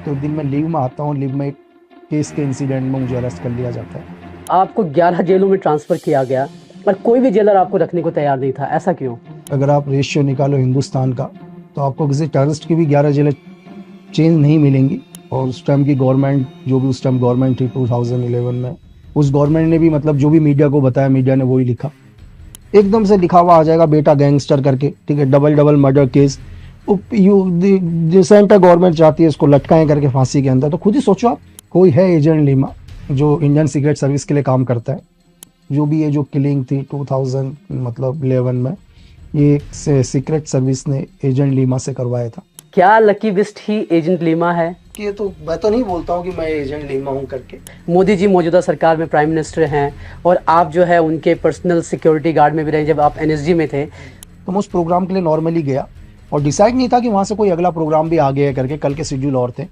तो दिन में लीव में आता हूँ, लीव में एक केस के इंसिडेंट में मुझे अरेस्ट कर लिया जाता है। आपको 11 जेलों में ट्रांसफ़र किया गया, पर कोई भी जेलर आपको रखने को तैयार नहीं था, ऐसा क्यों? अगर आप रेशियो निकालो हिंदुस्तान का, तो आपको किसी टेररिस्ट की भी 11 जेलें चेंज नहीं मिलेंगी। और उस टाइम की गवर्नमेंट, जो भी उस टाइम गवर्नमेंट थी 2011 में, उस गवर्नमेंट ने भी मतलब जो भी मीडिया को बताया, मीडिया ने वही लिखा। एकदम से लिखा हुआ आ जाएगा बेटा गैंगस्टर करके, ठीक है, double double murder case. Centre government चाहती है इसको लटकाएं करके फांसी के अंदर। तो खुद ही सोचो आप, कोई है एजेंट लीमा जो इंडियन सीक्रेट सर्विस के लिए काम करता है, जो भी ये जो किलिंग थी 2000 मतलब 11 में, ये सीक्रेट सर्विस ने एजेंट लीमा से करवाया था। क्या लकी बिस्ट ही एजेंट लीमा है? ये तो मैं तो नहीं बोलता हूँ कि मैं एजेंट लीमा हूँ करके। मोदी जी मौजूदा सरकार में प्राइम मिनिस्टर हैं और आप जो है उनके पर्सनल सिक्योरिटी गार्ड में भी रहे जब आप एनएसजी में थे। तो मैं उस प्रोग्राम के लिए नॉर्मली गया और डिसाइड नहीं था कि वहाँ से कोई अगला प्रोग्राम भी आ गया है करके, कल के शेड्यूल और थे।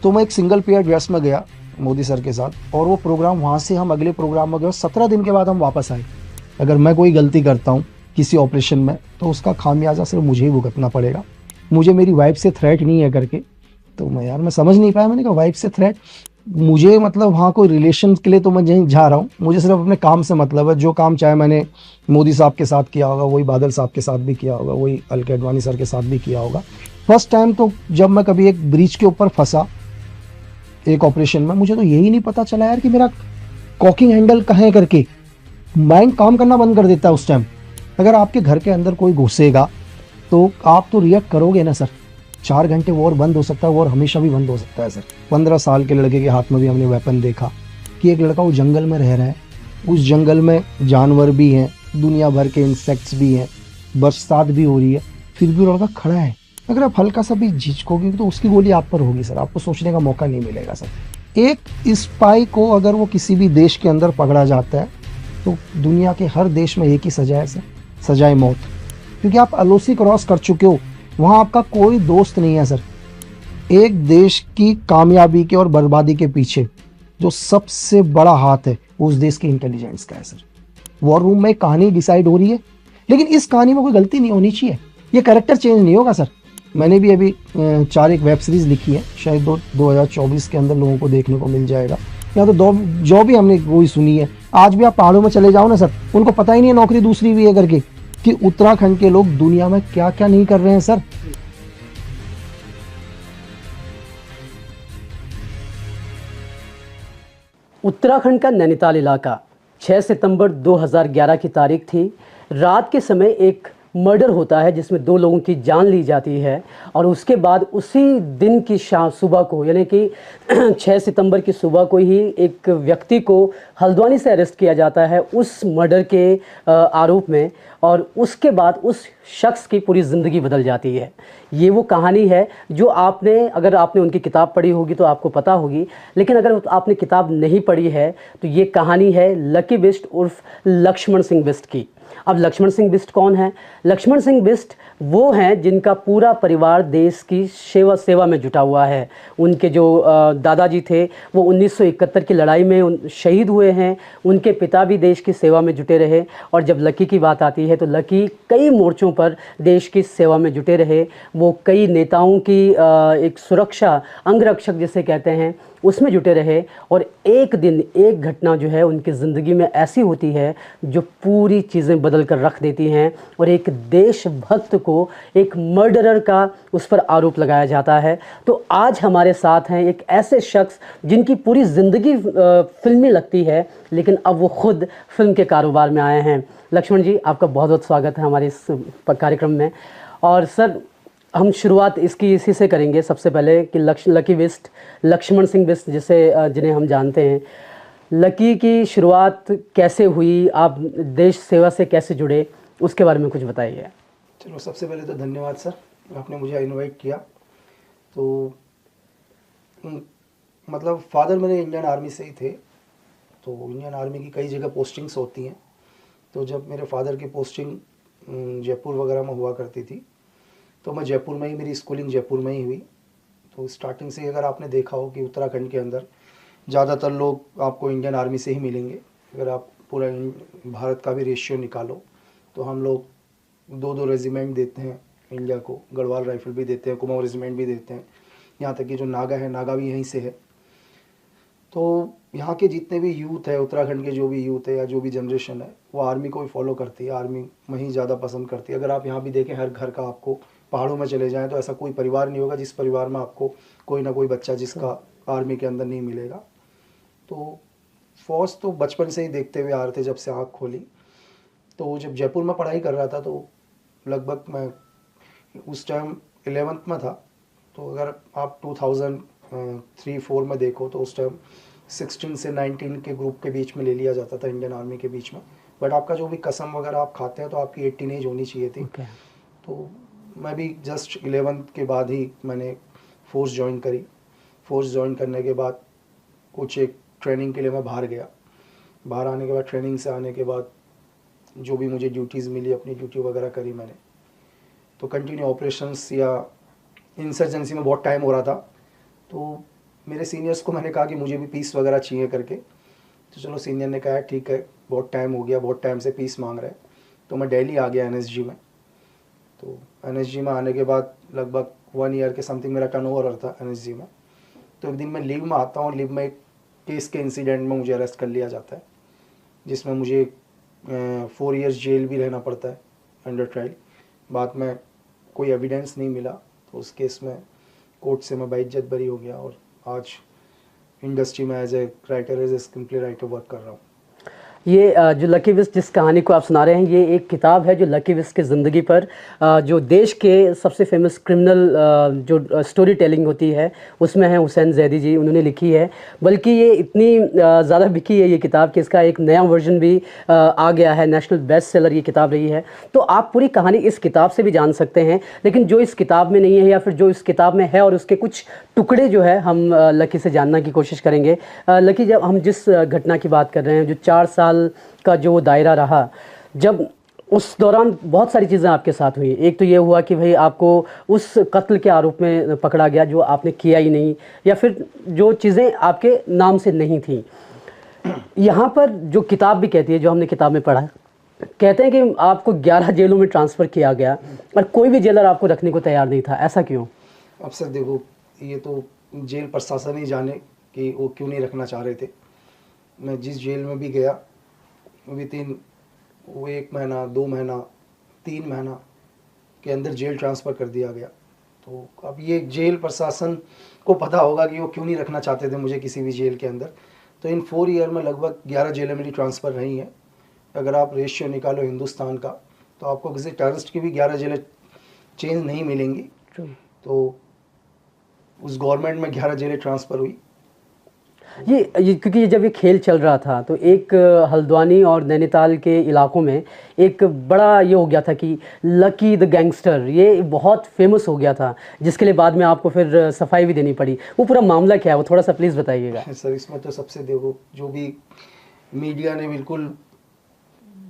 तो मैं एक सिंगल पेयर ड्रेस में गया मोदी सर के साथ, और वो प्रोग्राम वहाँ से हम अगले प्रोग्राम में गए, 17 दिन के बाद हम वापस आए। अगर मैं कोई गलती करता हूँ किसी ऑपरेशन में, तो उसका खामियाजा सिर्फ मुझे ही भुगतना पड़ेगा। मुझे मेरी वाइफ से थ्रेट नहीं है करके। तो मैं समझ नहीं पाया। मैंने कहा वाइफ से थ्रेट, मुझे मतलब वहाँ कोई रिलेशन के लिए तो मैं यहीं जा रहा हूँ, मुझे सिर्फ अपने काम से मतलब है। जो काम चाहे मैंने मोदी साहब के साथ किया होगा, वही बादल साहब के साथ भी किया होगा, वही अलके अडवाणी सर के साथ भी किया होगा। फर्स्ट टाइम तो जब मैं कभी एक ब्रिज के ऊपर फंसा एक ऑपरेशन में, मुझे तो यही नहीं पता चला यार कि मेरा कॉकिंग हैंडल कहाँ है करके। माइंड काम करना बंद कर देता है उस टाइम। अगर आपके घर के अंदर कोई घुसेगा तो आप तो रिएक्ट करोगे ना सर। 4 घंटे वॉर बंद हो सकता है, वॉर हमेशा भी बंद हो सकता है सर। 15 साल के लड़के के हाथ में भी हमने वेपन देखा कि एक लड़का वो जंगल में रह रहा है, उस जंगल में जानवर भी हैं, दुनिया भर के इंसेक्ट्स भी हैं, बरसात भी हो रही है, फिर भी वो लड़का खड़ा है। अगर आप हल्का सा भी झिझकोगे तो उसकी गोली आप पर होगी सर, आपको सोचने का मौका नहीं मिलेगा सर। एक स्पाई को अगर वो किसी भी देश के अंदर पकड़ा जाता है तो दुनिया के हर देश में एक ही सजा है सर, सजाए मौत। क्योंकि आप एलओसी क्रॉस कर चुके हो, वहाँ आपका कोई दोस्त नहीं है सर। एक देश की कामयाबी के और बर्बादी के पीछे जो सबसे बड़ा हाथ है वो उस देश के इंटेलिजेंस का है सर। वॉर रूम में एक कहानी डिसाइड हो रही है, लेकिन इस कहानी में कोई गलती नहीं होनी चाहिए। ये कैरेक्टर चेंज नहीं होगा सर। मैंने भी अभी 4 एक वेब सीरीज लिखी है, शायद 2024 के अंदर लोगों को देखने को मिल जाएगा। या तो जो भी हमने वही सुनी है। आज भी आप पहाड़ों में चले जाओ ना सर, उनको पता ही नहीं है नौकरी दूसरी भी है करके, कि उत्तराखंड के लोग दुनिया में क्या क्या नहीं कर रहे हैं सर। उत्तराखंड का नैनीताल इलाका, 6 सितंबर 2011 की तारीख थी। रात के समय एक मर्डर होता है जिसमें 2 लोगों की जान ली जाती है और उसके बाद उसी दिन की शाम सुबह को, यानी कि 6 सितंबर की सुबह को ही एक व्यक्ति को हल्द्वानी से अरेस्ट किया जाता है उस मर्डर के आरोप में। और उसके बाद उस शख्स की पूरी ज़िंदगी बदल जाती है। ये वो कहानी है जो अगर आपने उनकी किताब पढ़ी होगी तो आपको पता होगी, लेकिन अगर आपने किताब नहीं पढ़ी है तो ये कहानी है लकी बिस्ट उर्फ लक्ष्मण सिंह बिस्ट की। अब लक्ष्मण सिंह बिस्ट कौन है? लक्ष्मण सिंह बिस्ट वो हैं जिनका पूरा परिवार देश की सेवा में जुटा हुआ है। उनके जो दादाजी थे वो 1971 की लड़ाई में शहीद हुए हैं। उनके पिता भी देश की सेवा में जुटे रहे। और जब लकी की बात आती है तो लकी कई मोर्चों पर देश की सेवा में जुटे रहे। वो कई नेताओं की एक सुरक्षा अंगरक्षक जिसे कहते हैं उसमें जुटे रहे। और एक दिन एक घटना जो है उनकी ज़िंदगी में ऐसी होती है जो पूरी चीज़ें बदल कर रख देती हैं और एक देशभक्त को एक मर्डरर का उस पर आरोप लगाया जाता है। तो आज हमारे साथ हैं एक ऐसे शख्स जिनकी पूरी ज़िंदगी फिल्मी लगती है, लेकिन अब वो खुद फिल्म के कारोबार में आए हैं। लक्ष्मण जी, आपका बहुत बहुत स्वागत है हमारे इस कार्यक्रम में। और सर, हम शुरुआत इसी से करेंगे सबसे पहले कि लकी बिस्ट, लक्ष्मण सिंह बिस्ट जिन्हें हम जानते हैं, लकी की शुरुआत कैसे हुई, आप देश सेवा से कैसे जुड़े, उसके बारे में कुछ बताइए। चलो, सबसे पहले तो धन्यवाद सर, आपने मुझे इनवाइट किया। तो मतलब फादर मेरे इंडियन आर्मी से ही थे, तो इंडियन आर्मी की कई जगह पोस्टिंग्स होती हैं। तो जब मेरे फादर की पोस्टिंग जयपुर वगैरह में हुआ करती थी, तो मैं जयपुर में ही, मेरी स्कूलिंग जयपुर में ही हुई। तो स्टार्टिंग से अगर आपने देखा हो कि उत्तराखंड के अंदर ज़्यादातर लोग आपको इंडियन आर्मी से ही मिलेंगे। अगर आप पूरा भारत का भी रेशियो निकालो तो हम लोग 2-2 रेजिमेंट देते हैं इंडिया को, गढ़वाल राइफल भी देते हैं, कुमाऊं रेजिमेंट भी देते हैं। यहाँ तक कि जो नागा है, नागा भी यहीं से है। तो यहाँ के जितने भी यूथ है, उत्तराखंड के जो भी यूथ है या जो भी जनरेशन है, वो आर्मी को ही फॉलो करती है, आर्मी में ही ज़्यादा पसंद करती है। अगर आप यहाँ भी देखें, हर घर का आपको पहाड़ों में चले जाएं तो ऐसा कोई परिवार नहीं होगा जिस परिवार में आपको कोई ना कोई बच्चा जिसका आर्मी के अंदर नहीं मिलेगा। तो फौज तो बचपन से ही देखते हुए आ रहे थे, जब से आँख खोली। तो जब जयपुर में पढ़ाई कर रहा था तो लगभग मैं उस टाइम 11th में था। तो अगर आप 2003-4 में देखो तो उस टाइम 16 से 19 के ग्रुप के बीच में ले लिया जाता था, इंडियन आर्मी के बीच में। बट आपका जो भी कसम वगैरह आप खाते हैं तो आपकी 18 एज होनी चाहिए थी। तो मैं भी जस्ट 11th के बाद ही मैंने फोर्स ज्वाइन करी। फोर्स ज्वाइन करने के बाद कुछ एक ट्रेनिंग के लिए मैं बाहर गया। बाहर आने के बाद, ट्रेनिंग से आने के बाद जो भी मुझे ड्यूटीज़ मिली, अपनी ड्यूटी वगैरह करी मैंने। तो कंटिन्यू ऑपरेशंस या इंसर्जेंसी में बहुत टाइम हो रहा था। तो मेरे सीनियर्स को मैंने कहा कि मुझे भी पीस वगैरह चाहिए करके। तो चलो, सीनियर ने कहा ठीक है, बहुत टाइम हो गया, बहुत टाइम से पीस मांग रहे हैं। तो मैं दिल्ली आ गया एनएसजी में। तो एनएसजी में आने के बाद लगभग 1 ईयर के समथिंग मेरा टर्नओवर था एनएसजी में। तो एक दिन मैं लीव में आता हूँ, लीव में एक केस के इंसिडेंट में मुझे अरेस्ट कर लिया जाता है, जिसमें मुझे 4 इयर्स जेल भी रहना पड़ता है अंडर ट्रायल। बाद में कोई एविडेंस नहीं मिला, तो उस केस में कोर्ट से मैं बाइज्जत बरी हो गया और आज इंडस्ट्री में as a writer, as a screen play writer work कर रहा हूँ। ये जो लकी विस्ट जिस कहानी को आप सुना रहे हैं, ये एक किताब है जो लकी विस्ट की ज़िंदगी पर जो देश के सबसे फेमस क्रिमिनल जो स्टोरी टेलिंग होती है उसमें है हुसैन जैदी जी, उन्होंने लिखी है। बल्कि ये इतनी ज़्यादा बिकी है ये किताब कि इसका एक नया वर्जन भी आ गया है, नेशनल बेस्ट सेलर ये किताब रही है। तो आप पूरी कहानी इस किताब से भी जान सकते हैं, लेकिन जो इस किताब में नहीं है या फिर जो इस किताब में है और उसके कुछ टुकड़े जो है हम लकी से जानने की कोशिश करेंगे। लकी, जब हम जिस घटना की बात कर रहे हैं, जो 4 साल का जो दायरा रहा, जब उस दौरान बहुत सारी चीज़ें आपके साथ हुई। एक तो ये हुआ कि भाई आपको उस कत्ल के आरोप में पकड़ा गया जो आपने किया ही नहीं, या फिर जो चीज़ें आपके नाम से नहीं थी। यहाँ पर जो किताब भी कहती है, जो हमने किताब में पढ़ा, कहते हैं कि आपको 11 जेलों में ट्रांसफ़र किया गया और कोई भी जेलर आपको रखने को तैयार नहीं था। ऐसा क्यों? अब सर देखो, ये तो जेल प्रशासन ही जाने कि वो क्यों नहीं रखना चाह रहे थे। मैं जिस जेल में भी गया, वितिन वो 1 महीना, 2 महीना, 3 महीना के अंदर जेल ट्रांसफ़र कर दिया गया। तो अब ये जेल प्रशासन को पता होगा कि वो क्यों नहीं रखना चाहते थे मुझे किसी भी जेल के अंदर। तो इन 4 ईयर में लगभग 11 जेलें मेरी ट्रांसफ़र रही हैं। अगर आप रेशियो निकालो हिंदुस्तान का, तो आपको किसी टेररिस्ट की भी 11 जेलें चेंज नहीं मिलेंगी। तो उस गवर्नमेंट में 11 जेलें ट्रांसफ़र हुई। ये क्योंकि जब ये खेल चल रहा था तो एक हल्द्वानी और नैनीताल के इलाकों में एक बड़ा ये हो गया था कि लकी द गैंगस्टर, ये बहुत फेमस हो गया था, जिसके लिए बाद में आपको फिर सफाई भी देनी पड़ी। वो पूरा मामला क्या है, वो थोड़ा सा प्लीज़ बताइएगा। सर, इसमें तो सबसे देखो, जो भी मीडिया ने बिल्कुल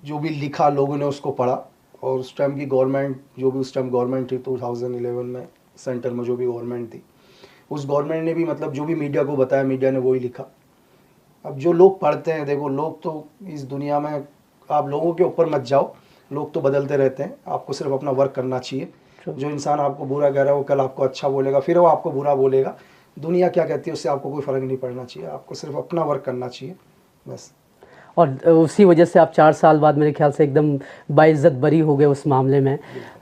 जो भी लिखा, लोगों ने उसको पढ़ा। और उस टाइम की गवर्नमेंट, जो भी उस टाइम गवर्नमेंट थी 2011 में, सेंटर में जो भी गवर्नमेंट थी, उस गवर्नमेंट ने भी मतलब जो भी मीडिया को बताया, मीडिया ने वही लिखा। अब जो लोग पढ़ते हैं, देखो, लोग तो इस दुनिया में, आप लोगों के ऊपर मत जाओ, लोग तो बदलते रहते हैं। आपको सिर्फ अपना वर्क करना चाहिए। जो इंसान आपको बुरा कह रहा है वो कल आपको अच्छा बोलेगा, फिर वो आपको बुरा बोलेगा। दुनिया क्या कहती है उससे आपको कोई फ़र्क नहीं पड़ना चाहिए, आपको सिर्फ अपना वर्क करना चाहिए, बस। और उसी वजह से आप 4 साल बाद मेरे ख्याल से एकदम बाइज्जत बरी हो गए उस मामले में।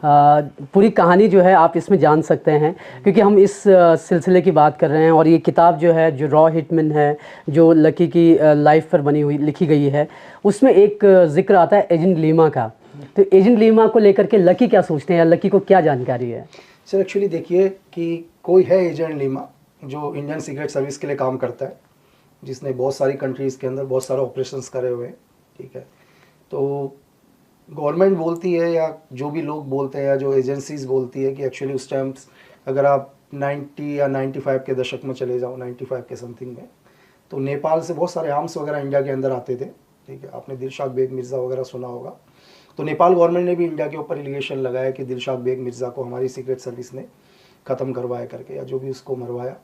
पूरी कहानी जो है आप इसमें जान सकते हैं, क्योंकि हम इस सिलसिले की बात कर रहे हैं। और ये किताब जो है, जो रॉ हिटमैन है, जो लकी की लाइफ पर बनी हुई लिखी गई है, उसमें एक जिक्र आता है एजेंट लीमा का। तो एजेंट लीमा को लेकर के लकी क्या सोचते हैं, या लकी को क्या जानकारी है? सर, एक्चुअली देखिए कि कोई है एजेंट लीमा जो इंडियन सीक्रेट सर्विस के लिए काम करता है, जिसने बहुत सारी कंट्रीज़ के अंदर बहुत सारे ऑपरेशंस करे हुए हैं, ठीक है। तो गवर्नमेंट बोलती है या जो भी लोग बोलते हैं या जो एजेंसीज बोलती है कि एक्चुअली उस टाइम अगर आप 90 या 95 के दशक में चले जाओ, 95 के समथिंग में, तो नेपाल से बहुत सारे आर्म्स वगैरह इंडिया के अंदर आते थे, ठीक है। आपने दिलशाद बेग मिर्ज़ा वगैरह सुना होगा। तो नेपाल गवर्नमेंट ने भी इंडिया के ऊपर एलिगेशन लगाया कि दिलशाद बेग मिर्ज़ा को हमारी सीक्रेट सर्विस ने ख़त्म करवाया करके, या जो भी उसको मरवाया।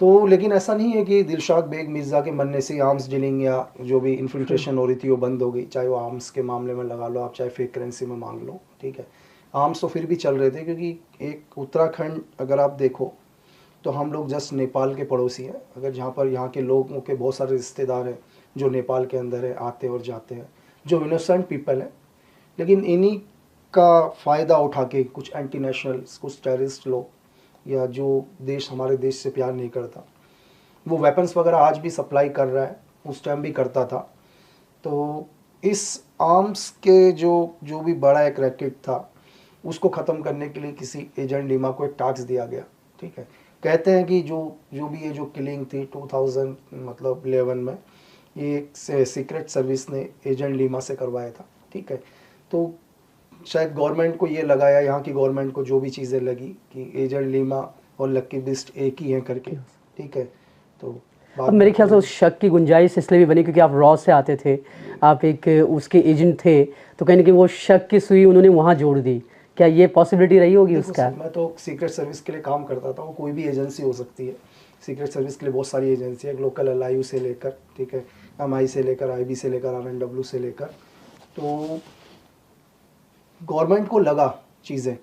तो लेकिन ऐसा नहीं है कि दिलशाद बेग मिर्ज़ा के मरने से आर्म्स डीलिंग या जो भी इन्फिल्ट्रेशन हो रही थी वो बंद हो गई। चाहे वो आर्म्स के मामले में लगा लो आप, चाहे फेक करेंसी में मांग लो, ठीक है। आर्म्स तो फिर भी चल रहे थे, क्योंकि एक उत्तराखंड अगर आप देखो तो हम लोग जस्ट नेपाल के पड़ोसी हैं। अगर जहाँ पर यहाँ के लोगों के बहुत सारे रिश्तेदार हैं जो नेपाल के अंदर है, आते और जाते हैं, जो इनोसेंट पीपल हैं, लेकिन इन्हीं का फ़ायदा उठा के कुछ एंटी नेशनल्स, कुछ टेररिस्ट लोग या जो देश हमारे देश से प्यार नहीं करता, वो वेपन्स वगैरह आज भी सप्लाई कर रहा है, उस टाइम भी करता था। तो इस आर्म्स के जो भी बड़ा एक रैकेट था, उसको ख़त्म करने के लिए किसी एजेंट लीमा को एक टास्क दिया गया। ठीक है, कहते हैं कि जो भी ये जो किलिंग थी 2011 में, ये एक सीक्रेट सर्विस ने एजेंट लीमा से करवाया था। ठीक है, तो शायद गवर्नमेंट को ये लगाया, यहाँ की गवर्नमेंट को जो भी चीज़ें लगी कि एजेंट लीमा और लक्की बिस्ट एक ही हैं करके। ठीक है, तो अब मेरे ख्याल से उस शक की गुंजाइश इसलिए भी बनी क्योंकि आप रॉ से आते थे, आप एक उसके एजेंट थे, तो कहीं ना कहीं वो शक की सुई उन्होंने वहाँ जोड़ दी। क्या ये पॉसिबिलिटी रही होगी उसका? मैं तो सीक्रेट सर्विस के लिए काम करता था, वो कोई भी एजेंसी हो सकती है। सीक्रेट सर्विस के लिए बहुत सारी एजेंसी है, लोकल LIU से लेकर, ठीक है, MI से लेकर, IB से लेकर, RNW से लेकर। तो गवर्नमेंट को लगा चीज़ें,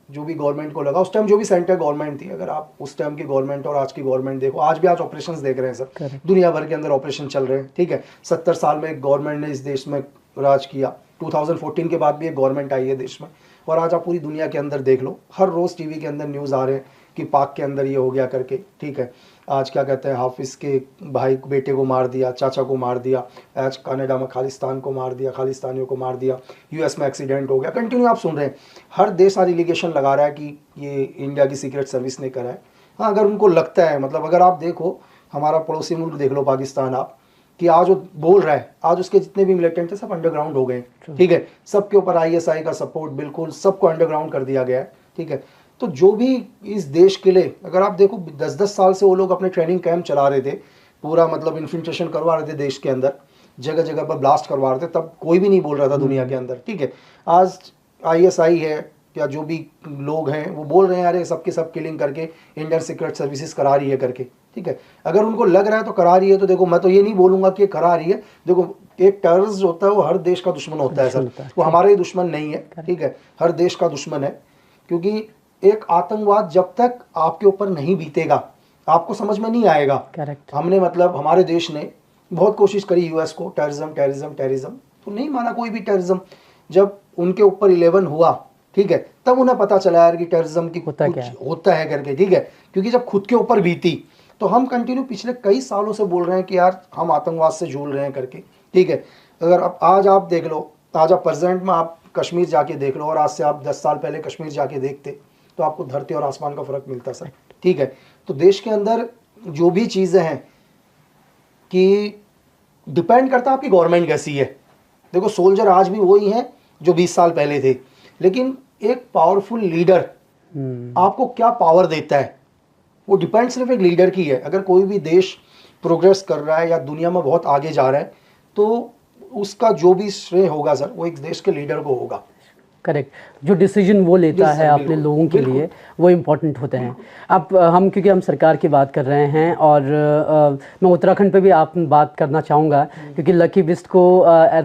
जो भी गवर्नमेंट को लगा उस टाइम, जो भी सेंटर गवर्नमेंट थी, अगर आप उस टाइम की गवर्नमेंट और आज की गवर्नमेंट देखो, आज भी आज ऑपरेशंस देख रहे हैं सर, दुनिया भर के अंदर ऑपरेशन चल रहे हैं। ठीक है, 70 साल में एक गवर्नमेंट ने इस देश में राज किया, 2014 के बाद भी एक गवर्नमेंट आई है देश में, और आज आप पूरी दुनिया के अंदर देख लो, हर रोज़ टीवी के अंदर न्यूज़ आ रहे हैं कि पाक के अंदर ये हो गया करके। ठीक है, आज क्या कहते हैं, हाफिज़ के भाई बेटे को मार दिया, चाचा को मार दिया, आज कनाडा में खालिस्तान को मार दिया, खालिस्तानियों को मार दिया, US में एक्सीडेंट हो गया, कंटिन्यू आप सुन रहे हैं, हर देश आज एलिगेशन लगा रहा है कि ये इंडिया की सीक्रेट सर्विस ने करा है। हाँ, अगर उनको लगता है, मतलब अगर आप देखो हमारा पड़ोसी मुल्क देख लो पाकिस्तान, आप कि आज वो बोल रहा है, आज उसके जितने भी मिलिटेंट थे सब अंडरग्राउंड हो गए। ठीक है, सबके ऊपर ISI का सपोर्ट, बिल्कुल सबको अंडरग्राउंड कर दिया गया है। ठीक है, तो जो भी इस देश के लिए, अगर आप देखो 10-10 साल से वो लोग अपने ट्रेनिंग कैंप चला रहे थे, पूरा मतलब इन्फिल्ट्रेशन करवा रहे थे देश के अंदर, जगह जगह पर ब्लास्ट करवा रहे थे, तब कोई भी नहीं बोल रहा था दुनिया के अंदर। ठीक है, आज ISI है या जो भी लोग हैं वो बोल रहे हैं अरे सबके सब किलिंग करके इंडियन सीक्रेट सर्विसेज करा रही है करके। ठीक है, अगर उनको लग रहा है तो करा रही है, तो देखो मैं तो ये नहीं बोलूँगा कि करा रही है। देखो, एक टेररिस्ट होता है वो हर देश का दुश्मन होता है सर, वो हमारा ही दुश्मन नहीं है। ठीक है, हर देश का दुश्मन है, क्योंकि एक आतंकवाद जब तक आपके ऊपर नहीं बीतेगा आपको समझ में नहीं आएगा। करेक्ट, हमने मतलब हमारे देश ने बहुत कोशिश करी US को टेररिज्म, तो नहीं माना कोई भी टेररिज्म। जब उनके ऊपर 11 हुआ, ठीक है, तब उन्हें पता चला यार कि टेररिज्म की होता है करके। ठीक है, क्योंकि जब खुद के ऊपर बीती, तो हम कंटिन्यू पिछले कई सालों से बोल रहे हैं कि यार हम आतंकवाद से जूझ रहे हैं करके। ठीक है, अगर आज आप देख लो, आज आप प्रेजेंट में आप कश्मीर जाके देख लो, और आज से आप 10 साल पहले कश्मीर जाके देखते तो आपको धरती और आसमान का फर्क मिलता सर। ठीक है, तो देश के अंदर जो भी चीज़ें हैं कि डिपेंड करता है आपकी गवर्नमेंट कैसी है। देखो, सोल्जर आज भी वही हैं जो 20 साल पहले थे, लेकिन एक पावरफुल लीडर आपको क्या पावर देता है वो डिपेंड सिर्फ एक लीडर की है। अगर कोई भी देश प्रोग्रेस कर रहा है या दुनिया में बहुत आगे जा रहा है, तो उसका जो भी श्रेय होगा सर वो एक देश के लीडर को होगा। करेक्ट, जो डिसीजन वो लेता है अपने लोगों के लिए वो इम्पोर्टेंट होते हैं। अब हम क्योंकि हम सरकार की बात कर रहे हैं, और मैं उत्तराखंड पे भी आप बात करना चाहूँगा, क्योंकि लकी बिस्ट को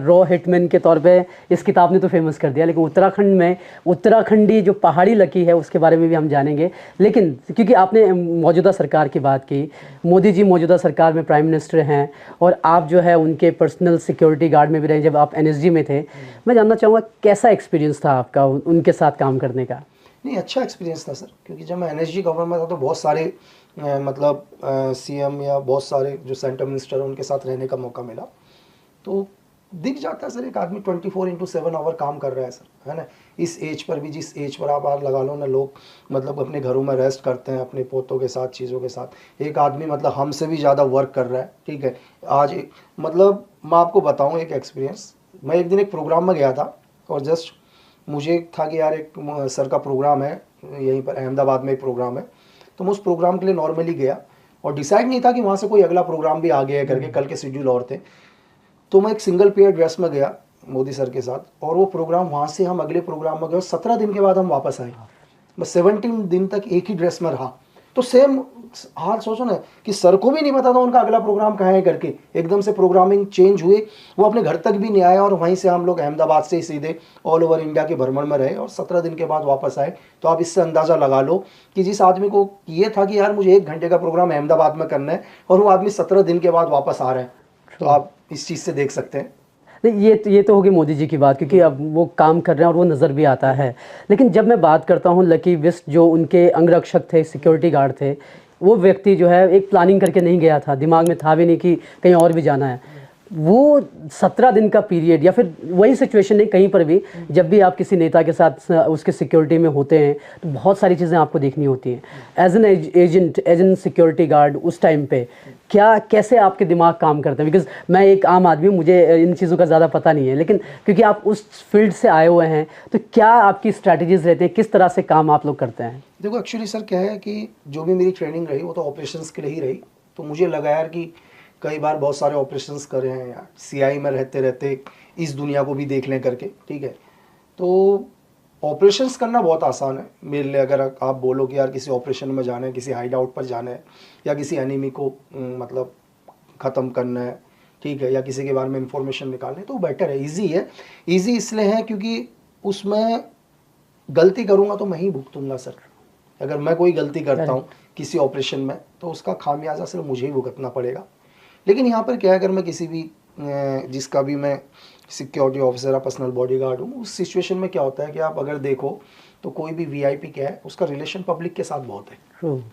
रॉ हिटमैन के तौर पे इस किताब ने तो फेमस कर दिया, लेकिन उत्तराखंड में उत्तराखंडी जो पहाड़ी लकी है उसके बारे में भी हम जानेंगे। लेकिन क्योंकि आपने मौजूदा सरकार की बात की, मोदी जी मौजूदा सरकार में प्राइम मिनिस्टर हैं, और आप जो है उनके पर्सनल सिक्योरिटी गार्ड में भी रहे जब आप NSG में थे। मैं जानना चाहूँगा कैसा एक्सपीरियंस था आपका उनके साथ काम करने का? नहीं, अच्छा एक्सपीरियंस था सर, क्योंकि जब मैं NSG गवर्नमेंट में था तो बहुत सारे मतलब CM या बहुत सारे जो सेंट्रल मिनिस्टर हैं उनके साथ रहने का मौका मिला, तो दिख जाता है सर एक आदमी 24/7 आवर काम कर रहा है सर, है ना। इस एज पर भी, जिस एज पर आप लगा लो ना, लोग मतलब अपने घरों में रेस्ट करते हैं अपने पोतों के साथ, चीज़ों के साथ, एक आदमी मतलब हमसे भी ज़्यादा वर्क कर रहा है। ठीक है, आज मतलब मैं आपको बताऊँ एक एक्सपीरियंस, मैं एक दिन एक प्रोग्राम में गया था, और जस्ट मुझे था कि यार एक सर का प्रोग्राम है यहीं पर अहमदाबाद में, एक प्रोग्राम है, तो मैं उस प्रोग्राम के लिए नॉर्मली गया, और डिसाइड नहीं था कि वहाँ से कोई अगला प्रोग्राम भी आ गया है करके, कल के शेड्यूल और थे। तो मैं एक सिंगल पेयर ड्रेस में गया मोदी सर के साथ, और वो प्रोग्राम वहाँ से हम अगले प्रोग्राम में गए, 17 दिन के बाद हम वापस आए। मैं 17 दिन तक एक ही ड्रेस में रहा, तो सेम हाल सोचो ना कि सर को भी नहीं पता था उनका अगला प्रोग्राम कहाँ है करके, एकदम से प्रोग्रामिंग चेंज हुए, वो अपने घर तक भी नहीं आए और वहीं से हम लोग अहमदाबाद से ही सीधे ऑल ओवर इंडिया के भ्रमण में रहे और 17 दिन के बाद वापस आए। तो आप इससे अंदाज़ा लगा लो कि जिस आदमी को ये था कि यार मुझे 1 घंटे का प्रोग्राम अहमदाबाद में करना है और वो आदमी 17 दिन के बाद वापस आ रहा है, तो आप इस चीज़ से देख सकते हैं। नहीं, ये तो होगी मोदी जी की बात, क्योंकि अब वो काम कर रहे हैं और वो नज़र भी आता है। लेकिन जब मैं बात करता हूँ लकी विस्ट, जो उनके अंगरक्षक थे, सिक्योरिटी गार्ड थे, वो व्यक्ति जो है एक प्लानिंग करके नहीं गया था, दिमाग में था भी नहीं कि कहीं और भी जाना है। वो 17 दिन का पीरियड, या फिर वही सिचुएशन नहीं, कहीं पर भी जब भी आप किसी नेता के साथ उसके सिक्योरिटी में होते हैं तो बहुत सारी चीज़ें आपको देखनी होती हैं। As an agent, as an security guard उस टाइम पे क्या, कैसे आपके दिमाग काम करते हैं? बिकॉज मैं एक आम आदमी हूँ, मुझे इन चीज़ों का ज़्यादा पता नहीं है, लेकिन क्योंकि आप उस फील्ड से आए हुए हैं, तो क्या आपकी स्ट्रैटेजीज रहती हैं, किस तरह से काम आप लोग करते हैं? देखो एक्चुअली सर क्या है कि जो भी मेरी ट्रेनिंग रही वो तो ऑपरेशंस के लिए ही रही। तो मुझे लगा यार कि कई बार बहुत सारे ऑपरेशंस करे हैं यार, सीआई में रहते रहते इस दुनिया को भी देख लें करके, ठीक है। तो ऑपरेशंस करना बहुत आसान है मेरे लिए। अगर आप बोलो कि यार किसी ऑपरेशन में जाना है, किसी हाइड आउट पर जाना है, या किसी एनिमी को मतलब ख़त्म करना है, ठीक है, या किसी के बारे में इंफॉर्मेशन निकालनी है, तो बेटर है, ईजी है। ईजी इसलिए है क्योंकि उसमें गलती करूँगा तो मैं ही भुगतूंगा सर। अगर मैं कोई गलती करता हूँ किसी ऑपरेशन में तो उसका खामियाजा सिर्फ मुझे ही भुगतना पड़ेगा। लेकिन यहाँ पर क्या है, अगर मैं किसी भी जिसका भी मैं सिक्योरिटी ऑफिसर या पर्सनल बॉडीगार्ड हूँ, उस सिचुएशन में क्या होता है कि आप अगर देखो तो कोई भी वीआईपी क्या है, उसका रिलेशन पब्लिक के साथ बहुत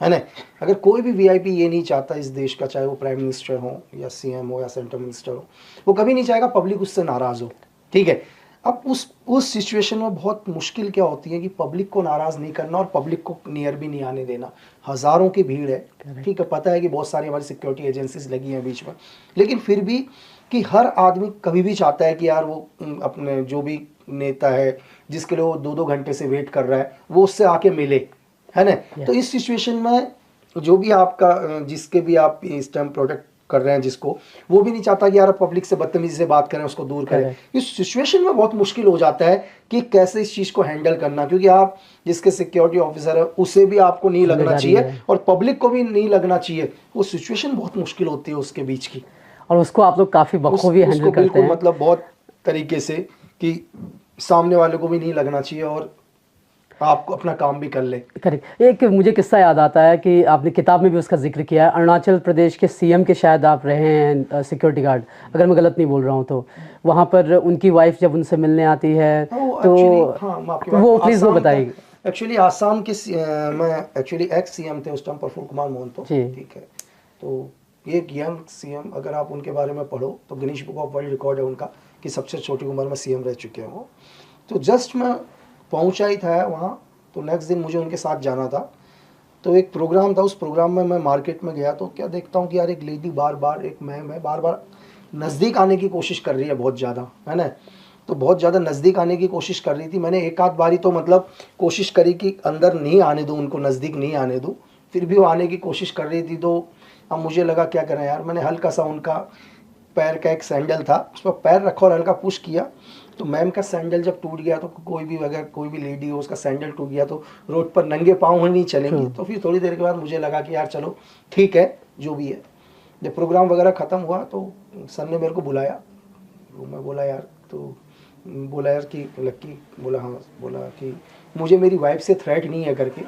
है ना। अगर कोई भी वीआईपी ये नहीं चाहता इस देश का, चाहे वो प्राइम मिनिस्टर हो या सीएम हो या सेंट्रल मिनिस्टर हो, वो कभी नहीं चाहेगा पब्लिक उससे नाराज़ हो, ठीक है। अब उस सिचुएशन में बहुत मुश्किल क्या होती है कि पब्लिक को नाराज़ नहीं करना और पब्लिक को नियर भी नहीं आने देना। हज़ारों की भीड़ है, ठीक है, पता है कि बहुत सारी हमारी सिक्योरिटी एजेंसीज लगी हैं बीच में, लेकिन फिर भी कि हर आदमी कभी भी चाहता है कि यार वो अपने जो भी नेता है जिसके लिए वो 2-2 घंटे से वेट कर रहा है, वो उससे आके मिले, है ना। तो इस सिचुएशन में जो भी आपका जिसके भी आप इस टाइम प्रोटेक्ट कर रहे हैं जिसको, वो भी नहीं चाहता कि यार पब्लिक से बदतमीजी से बात करें, उसको दूर करें। इस सिचुएशन में बहुत मुश्किल हो जाता है कि कैसे इस चीज़ को हैंडल करना, क्योंकि आप जिसके सिक्योरिटी ऑफिसर है उसे भी आपको नहीं लगना चाहिए और पब्लिक को भी नहीं लगना चाहिए। वो सिचुएशन बहुत मुश्किल होती है उसके बीच की, और उसको आप लोग काफ़ी बखूबी हैंडल करते हैं। मतलब बहुत तरीके से कि सामने वाले को भी नहीं लगना चाहिए और आप अपना काम भी कर ले। करेक्ट। एक मुझे किस्सा याद आता है कि आपने किताब में भी उसका जिक्र किया है, अरुणाचल प्रदेश के सीएम के शायद आप रहे हैं सिक्योरिटी गार्ड, अगर मैं गलत नहीं बोल रहा हूँ तो। वहाँ पर उनकी वाइफ जब उनसे मिलने आती है तो वो प्लीज़ वो बताइए। एक्चुअली आसाम के मैं एक्चुअली एक्स सीएम थे उस टाइम, प्रफुल्ल कुमार मोहंतो, ठीक है। तो एक यंग सीएम, अगर आप उनके बारे में पढ़ो तो Guinness book of world record है उनका कि सबसे छोटी उम्र में सीएम रह चुके हैं वो। तो जस्ट मैं पहुंचा ही था वहाँ, तो नेक्स्ट दिन मुझे उनके साथ जाना था। तो एक प्रोग्राम था, उस प्रोग्राम में मैं मार्केट में गया तो क्या देखता हूँ कि यार एक लेडी बार बार, एक मैम है, बार बार नज़दीक आने की कोशिश कर रही है, बहुत ज़्यादा, है ना। तो बहुत ज़्यादा नज़दीक आने की कोशिश कर रही थी। मैंने एक आध बारी तो मतलब कोशिश करी कि अंदर नहीं आने दूँ उनको, नज़दीक नहीं आने दूँ, फिर भी वो आने की कोशिश कर रही थी। तो अब मुझे लगा क्या करें यार, मैंने हल्का सा उनका पैर का एक सैंडल था उस पर पैर रखा और हल्का पुश किया, तो मैम का सैंडल जब टूट गया, तो कोई भी अगर कोई भी लेडी हो उसका सैंडल टूट गया तो रोड पर नंगे पाँव ही नहीं चलेंगी। तो फिर थोड़ी देर के बाद मुझे लगा कि यार चलो ठीक है जो भी है। जब प्रोग्राम वगैरह ख़त्म हुआ तो सर ने मेरे को बुलाया, तो मैं बोला यार, तो बोला यार कि लक्की, बोला हाँ, बोला कि मुझे मेरी वाइफ से थ्रेट नहीं है करके।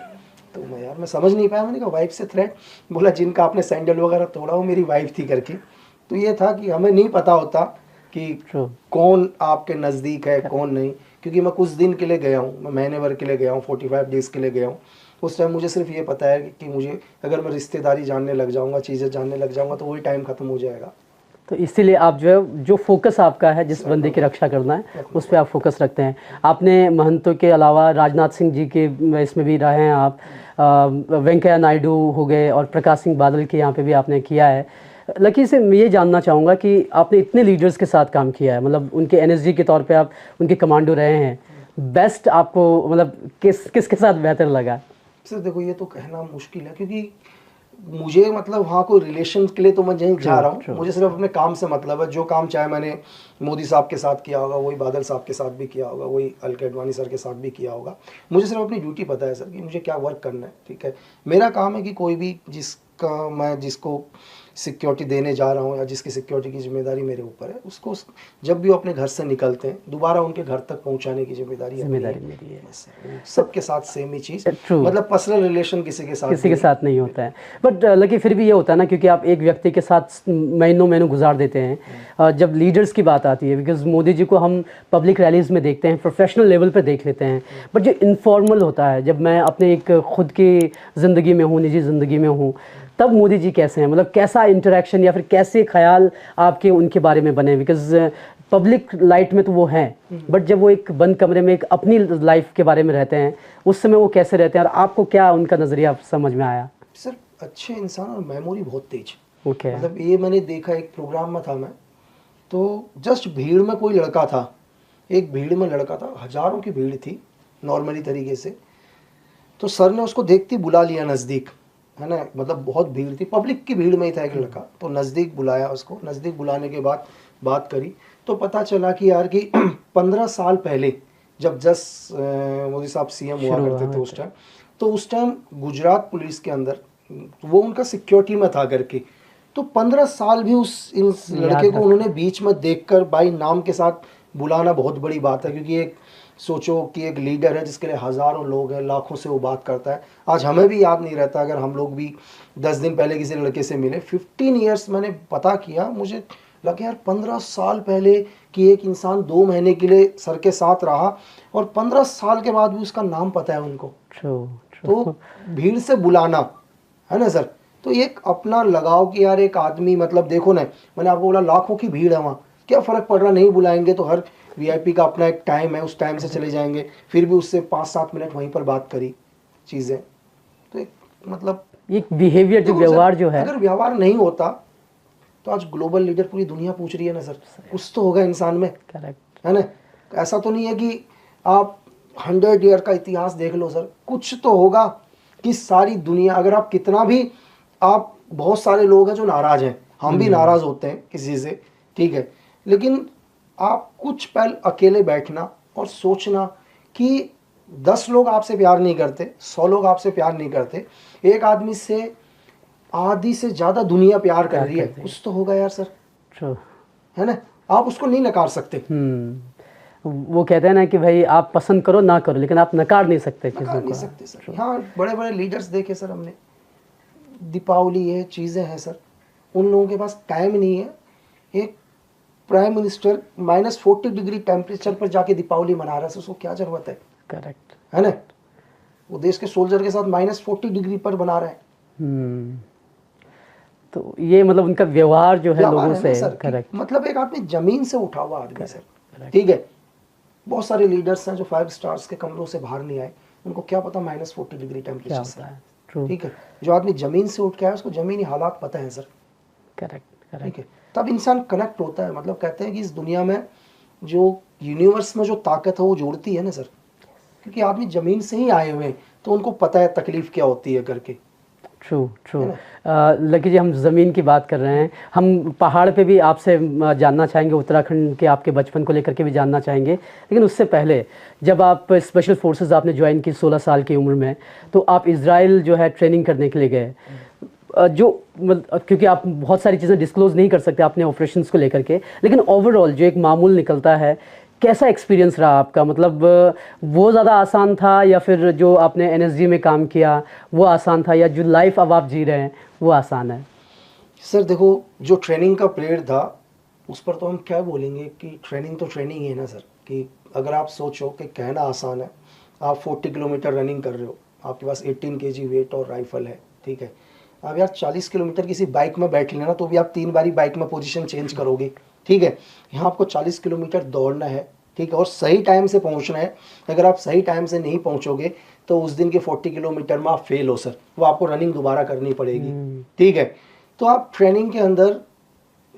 तो मैं समझ नहीं पाया, मैंने कहा वाइफ से थ्रेट? बोला जिनका आपने सैंडल वगैरह तोड़ा वो मेरी वाइफ थी करके। तो ये था कि हमें नहीं पता होता कि कौन आपके नज़दीक है कौन नहीं, क्योंकि मैं कुछ दिन के लिए गया हूँ, मैं महीने भर के लिए गया हूँ, 45 डेज़ के लिए गया हूँ। उस टाइम मुझे सिर्फ ये पता है कि मुझे अगर मैं रिश्तेदारी जानने लग जाऊँगा, चीज़ें जानने लग जाऊँगा, तो वही टाइम ख़त्म हो जाएगा। तो इसीलिए आप जो है, जो फोकस आपका है जिस बंदे की रक्षा करना है उस पर आप फोकस रखते हैं। आपने महंतों के अलावा राजनाथ सिंह जी के इसमें भी रहे हैं आप, वेंकैया नायडू हो गए और प्रकाश सिंह बादल के यहाँ पे भी आपने किया है। लकी से मैं ये जानना चाहूँगा कि आपने इतने लीडर्स के साथ काम किया है, मतलब उनके एनएसजी के तौर पे आप उनके कमांडो रहे हैं, बेस्ट आपको मतलब किसके साथ बेहतर लगा? सर देखो ये तो कहना मुश्किल है, क्योंकि मुझे मतलब वहाँ कोई रिलेशन के लिए तो मैं यहीं जा रहा हूँ, मुझे सिर्फ अपने काम से मतलब है। जो काम चाहे मैंने मोदी साहब के साथ किया होगा, वही बादल साहब के साथ भी किया होगा, वही अलके अडवाणी सर के साथ भी किया होगा। मुझे सिर्फ अपनी ड्यूटी पता है सर कि मुझे क्या वर्क करना है, ठीक है। मेरा काम है कि कोई भी जिस मैं जिसको सिक्योरिटी देने जा रहा हूँ या जिसकी सिक्योरिटी की जिम्मेदारी मेरे ऊपर है, उसको जब भी वो अपने घर से निकलते हैं दोबारा उनके घर तक पहुंचाने की जिम्मेदारी मेरी है। बस सबके साथ सेम ही चीज़, ट्रू, मतलब पर्सनल रिलेशन किसी के साथ नहीं होता है। बट लेकिन फिर भी ये होता है ना, क्योंकि आप एक व्यक्ति के साथ महीनों गुजार देते हैं। जब लीडर्स की बात आती है, बिकॉज मोदी जी को हम पब्लिक रैलीज में देखते हैं, प्रोफेशनल लेवल पे देख लेते हैं, बट जो इनफॉर्मल होता है, जब मैं अपने एक खुद की ज़िंदगी में हूँ, निजी ज़िंदगी में हूँ, तब मोदी जी कैसे हैं, मतलब कैसा इंटरेक्शन या फिर कैसे ख्याल आपके उनके बारे में बने? बिकॉज पब्लिक लाइट में तो वो हैं, बट जब वो एक बंद कमरे में एक अपनी लाइफ के बारे में रहते हैं, उस समय वो कैसे रहते हैं, और आपको क्या उनका नज़रिया समझ में आया? सर अच्छे इंसान और मेमोरी बहुत तेज। ओके, मतलब ये मैंने देखा, एक प्रोग्राम में था मैं, तो जस्ट भीड़ में कोई लड़का था, एक भीड़ में लड़का था, हजारों की भीड़ थी नॉर्मली तरीके से, तो सर ने उसको देखते ही बुला लिया नज़दीक, है ना, मतलब बहुत भीड़ थी, पब्लिक की भीड़ में ही था एक लड़का, तो नज़दीक बुलाया उसको, नज़दीक बुलाने के बाद बात करी, तो पता चला कि यार कि 15 साल पहले जब मोदी साहब सीएम हुआ करते थे उस टाइम, तो उस टाइम गुजरात पुलिस के अंदर वो उनका सिक्योरिटी में था करके, तो 15 साल भी इस लड़के को उन्होंने बीच में देखकर बाई नाम के साथ बुलाना बहुत बड़ी बात है, क्योंकि एक सोचो कि एक लीडर है जिसके लिए हज़ारों लोग हैं, लाखों से वो बात करता है। आज हमें भी याद नहीं रहता, अगर हम लोग भी 10 दिन पहले किसी लड़के से मिले, 15 ईयर्स मैंने पता किया, मुझे लगा यार 15 साल पहले कि एक इंसान 2 महीने के लिए सर के साथ रहा और 15 साल के बाद भी उसका नाम पता है उनको। तो भीड़ से बुलाना, है ना सर, तो एक अपना लगाव कि यार एक आदमी, मतलब देखो ना, मैंने आपको बोला लाखों की भीड़ है वहाँ, क्या फ़र्क पड़ रहा, नहीं बुलाएंगे तो हर वीआईपी का अपना एक टाइम है, उस टाइम से चले जाएंगे, फिर भी उससे 5-7 मिनट वहीं पर बात करी चीज़ें, तो एक मतलब एक बिहेवियर जो व्यवहार जो है, अगर व्यवहार नहीं होता तो आज ग्लोबल लीडर पूरी दुनिया पूछ रही है ना सर, कुछ तो होगा इंसान में, करेक्ट है ना। ऐसा तो नहीं है कि आप 100 ईयर का इतिहास देख लो सर, कुछ तो होगा कि सारी दुनिया, अगर आप कितना भी, आप बहुत सारे लोग हैं जो नाराज़ हैं, हम भी नाराज़ होते हैं किसी से, ठीक है, लेकिन आप कुछ पल अकेले बैठना और सोचना कि 10 लोग आपसे प्यार नहीं करते, 100 लोग आपसे प्यार नहीं करते, एक आदमी से आधी से ज़्यादा दुनिया प्यार कर रही है, कुछ तो होगा यार सर, है ना, आप उसको नहीं नकार सकते। वो कहते हैं ना कि भाई आप पसंद करो ना करो, लेकिन आप नकार नहीं सकते, नकार नहीं सकते सर। हाँ, बड़े बड़े लीडर्स देखे सर हमने, दीपावली है, चीज़ें हैं सर, उन लोगों के पास टाइम नहीं है, एक प्राइम मिनिस्टर -40 डिग्री टेम्परेचर पर जाके दीपावली मना रहा है, उसको क्या जरूरत है? करेक्ट, है ना, वो देश के सोल्जर के साथ -40 डिग्री पर बना रहा है। तो ये मतलब उनका व्यवहार जो है लोगों से, करेक्ट, मतलब एक आदमी जमीन से उठा हुआ आदमी सर, ठीक है, बहुत सारे लीडर्स हैं जो 5 स्टार्स के कमरों से बाहर नहीं आए, उनको क्या पता -40 डिग्री टेम्परेचर से है, ठीक है, जो आदमी जमीन से उठ के आया उसको जमीनी हालात पता है सर, करेक्ट, ठीक है, तब इंसान कनेक्ट होता है। मतलब कहते हैं कि इस दुनिया में जो यूनिवर्स में जो ताकत है वो जोड़ती है ना सर, क्योंकि आदमी ज़मीन से ही आए हुए हैं, तो उनको पता है तकलीफ़ क्या होती है करके। ट्रू। लकी जी, हम ज़मीन की बात कर रहे हैं, हम पहाड़ पे भी आपसे जानना चाहेंगे, उत्तराखंड के आपके बचपन को लेकर के भी जानना चाहेंगे, लेकिन उससे पहले जब आप स्पेशल फोर्सेस आपने ज्वाइन की 16 साल की उम्र में, तो आप इज़राइल जो है ट्रेनिंग करने के लिए गए, जो क्योंकि आप बहुत सारी चीज़ें डिस्क्लोज़ नहीं कर सकते अपने ऑपरेशंस को लेकर के, लेकिन ओवरऑल जो एक मामूल निकलता है, कैसा एक्सपीरियंस रहा आपका? मतलब वो ज़्यादा आसान था या फिर जो आपने एनएसजी में काम किया वो आसान था, या जो लाइफ अब आप जी रहे हैं वो आसान है? सर देखो, जो ट्रेनिंग का पीरियड था उस पर तो हम क्या बोलेंगे कि ट्रेनिंग तो ट्रेनिंग ही है ना सर, कि अगर आप सोचो कि कहना आसान है, आप 40 किलोमीटर रनिंग कर रहे हो, आपके पास 18 kg वेट और राइफल है, ठीक है, अब यार 40 किलोमीटर किसी बाइक में बैठ लेना तो भी आप 3 बारी बाइक में पोजीशन चेंज करोगे, ठीक है, यहाँ आपको 40 किलोमीटर दौड़ना है, ठीक है, और सही टाइम से पहुँचना है। अगर आप सही टाइम से नहीं पहुँचोगे तो उस दिन के 40 किलोमीटर में आप फेल हो सर, वो आपको रनिंग दोबारा करनी पड़ेगी, ठीक है। तो आप ट्रेनिंग के अंदर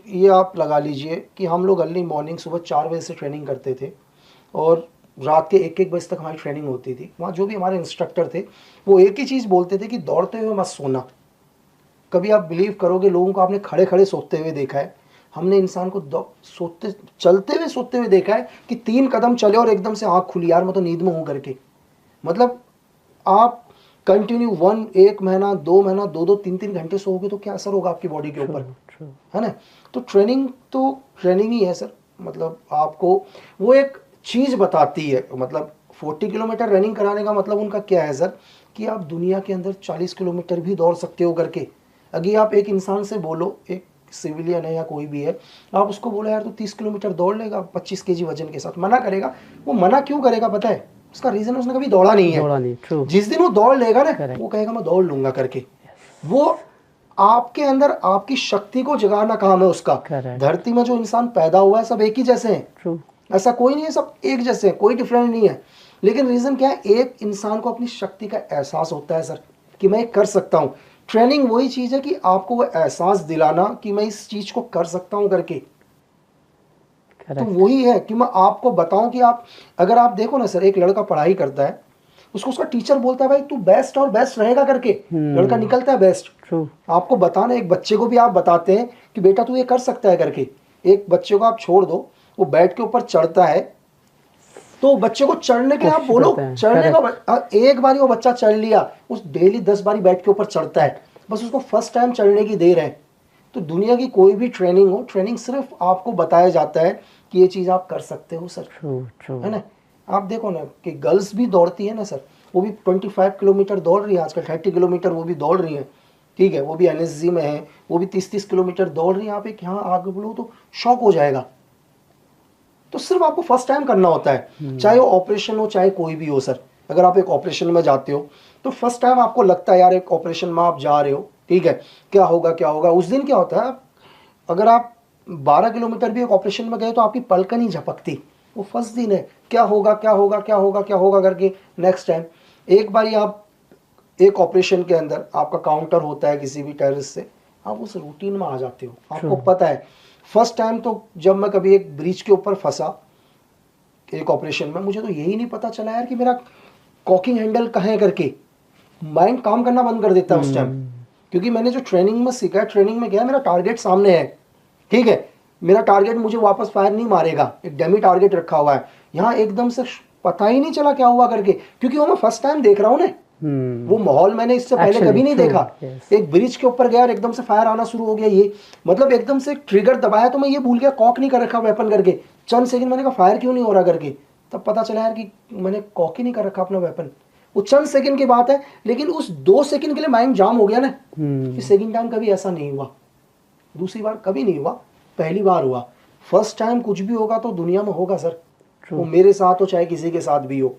ये आप लगा लीजिए कि हम लोग अर्ली मॉर्निंग सुबह 4 बजे से ट्रेनिंग करते थे और रात के 1-1 बजे तक हमारी ट्रेनिंग होती थी। वहाँ जो भी हमारे इंस्ट्रक्टर थे वो एक ही चीज़ बोलते थे कि दौड़ते हुए मत सोना। कभी आप बिलीव करोगे, लोगों को आपने खड़े खड़े सोते हुए देखा है, हमने इंसान को सोते हुए देखा है कि 3 कदम चले और एकदम से आँख खुली, यार मैं तो नींद में हूँ करके। मतलब आप कंटिन्यू 1 महीना 2 महीना 2-2 3-3 घंटे सोओगे तो क्या असर होगा आपकी बॉडी के ऊपर, है ना। तो ट्रेनिंग ही है सर, मतलब आपको वो एक चीज़ बताती है, मतलब 40 किलोमीटर रनिंग कराने का मतलब उनका क्या है सर, कि आप दुनिया के अंदर 40 किलोमीटर भी दौड़ सकते हो करके। अगर आप एक इंसान से बोलो, एक सिविलियन है या कोई भी है, आप उसको बोलो यार तो 30 किलोमीटर दौड़ लेगा 25 केजी वजन के साथ, मना करेगा। वो मना क्यों करेगा पता है, उसका रीज़न उसने कभी दौड़ा नहीं है। जिस दिन वो दौड़ लेगा ना, वो कहेगा मैं दौड़ लूंगा करके। वो आपके अंदर आपकी शक्ति को जगाना काम है उसका। धरती में जो इंसान पैदा हुआ है सब एक ही जैसे हैं, ऐसा कोई नहीं है, सब एक जैसे हैं, कोई डिफरेंट नहीं है। लेकिन रीज़न क्या है, एक इंसान को अपनी शक्ति का एहसास होता है सर कि मैं कर सकता हूँ। ट्रेनिंग वही चीज़ है कि आपको वो एहसास दिलाना कि मैं इस चीज़ को कर सकता हूँ करके। तो वही है कि मैं आपको बताऊं कि आप अगर आप देखो ना सर, एक लड़का पढ़ाई करता है, उसका टीचर बोलता है भाई तू बेस्ट और बेस्ट रहेगा करके, लड़का निकलता है बेस्ट। आपको बताना, एक बच्चे को भी आप बताते हैं कि बेटा तू ये कर सकता है करके। एक बच्चे को आप छोड़ दो, वो बैट के ऊपर चढ़ता है, तो बच्चे को चढ़ने के लिए आप बोलो, चढ़ने का एक बारी वो बच्चा चढ़ लिया, उस डेली 10 बारी बैट के ऊपर चढ़ता है, बस उसको फर्स्ट टाइम चढ़ने की देर है। तो दुनिया की कोई भी ट्रेनिंग हो, ट्रेनिंग सिर्फ आपको बताया जाता है कि ये चीज़ आप कर सकते हो सर, है ना। आप देखो ना कि गर्ल्स भी दौड़ती है ना सर, वो भी 25 किलोमीटर दौड़ रही है आजकल, 30 किलोमीटर वो भी दौड़ रही है, ठीक है, वो भी एनएसजी में है, वो भी 30-30 किलोमीटर दौड़ रही है। आप एक यहाँ आगे बोलो तो शौक हो जाएगा। तो सिर्फ आपको फर्स्ट टाइम करना होता है, चाहे वो ऑपरेशन हो चाहे कोई भी हो सर। अगर आप एक ऑपरेशन में जाते हो तो फर्स्ट टाइम आपको लगता है यार एक ऑपरेशन में आप जा रहे हो, ठीक है, क्या होगा क्या होगा। उस दिन क्या होता है, अगर आप 12 किलोमीटर भी एक ऑपरेशन में गए तो आपकी पलक नहीं झपकती, वो फर्स्ट दिन है, क्या होगा क्या होगा क्या होगा क्या होगा करके। नेक्स्ट टाइम एक बारी आप एक ऑपरेशन के अंदर आपका काउंटर होता है किसी भी टेररिस्ट से, आप उस रूटीन में आ जाते हो, आपको पता है। फर्स्ट टाइम तो जब मैं कभी एक ब्रिज के ऊपर फंसा एक ऑपरेशन में, मुझे तो यही नहीं पता चला यार कि मेरा कॉकिंग हैंडल कहाँ है करके। माइंड काम करना बंद कर देता है उस टाइम, क्योंकि मैंने जो ट्रेनिंग में सीखा है, ट्रेनिंग में क्या है, मेरा टारगेट सामने है, ठीक है, मेरा टारगेट मुझे वापस फायर नहीं मारेगा, एक डेमी टारगेट रखा हुआ है। यहाँ एकदम से पता ही नहीं चला क्या हुआ करके, क्योंकि वो मैं फर्स्ट टाइम देख रहा हूँ ना, वो माहौल मैंने इससे पहले कभी नहीं देखा। एक ब्रिज के ऊपर गया और एकदम से फायर आना शुरू हो गया, ये मतलब एकदम से ट्रिगर दबाया तो मैं ये भूल गया कॉक नहीं कर रखा वेपन करके। चंद सेकंड मैंने कहा फायर क्यों नहीं हो रहा करके, तब पता चला यार कि मैंने कॉक ही नहीं कर रखा अपना वेपन। वो चंद सेकंड की बात है, लेकिन उस 2 सेकंड के लिए माइंड जाम हो गया ना। सेकंड टाइम कभी ऐसा नहीं हुआ, दूसरी बार कभी नहीं हुआ, पहली बार हुआ। फर्स्ट टाइम कुछ भी होगा तो दुनिया में होगा सर, वो मेरे साथ हो चाहे किसी के साथ भी हो।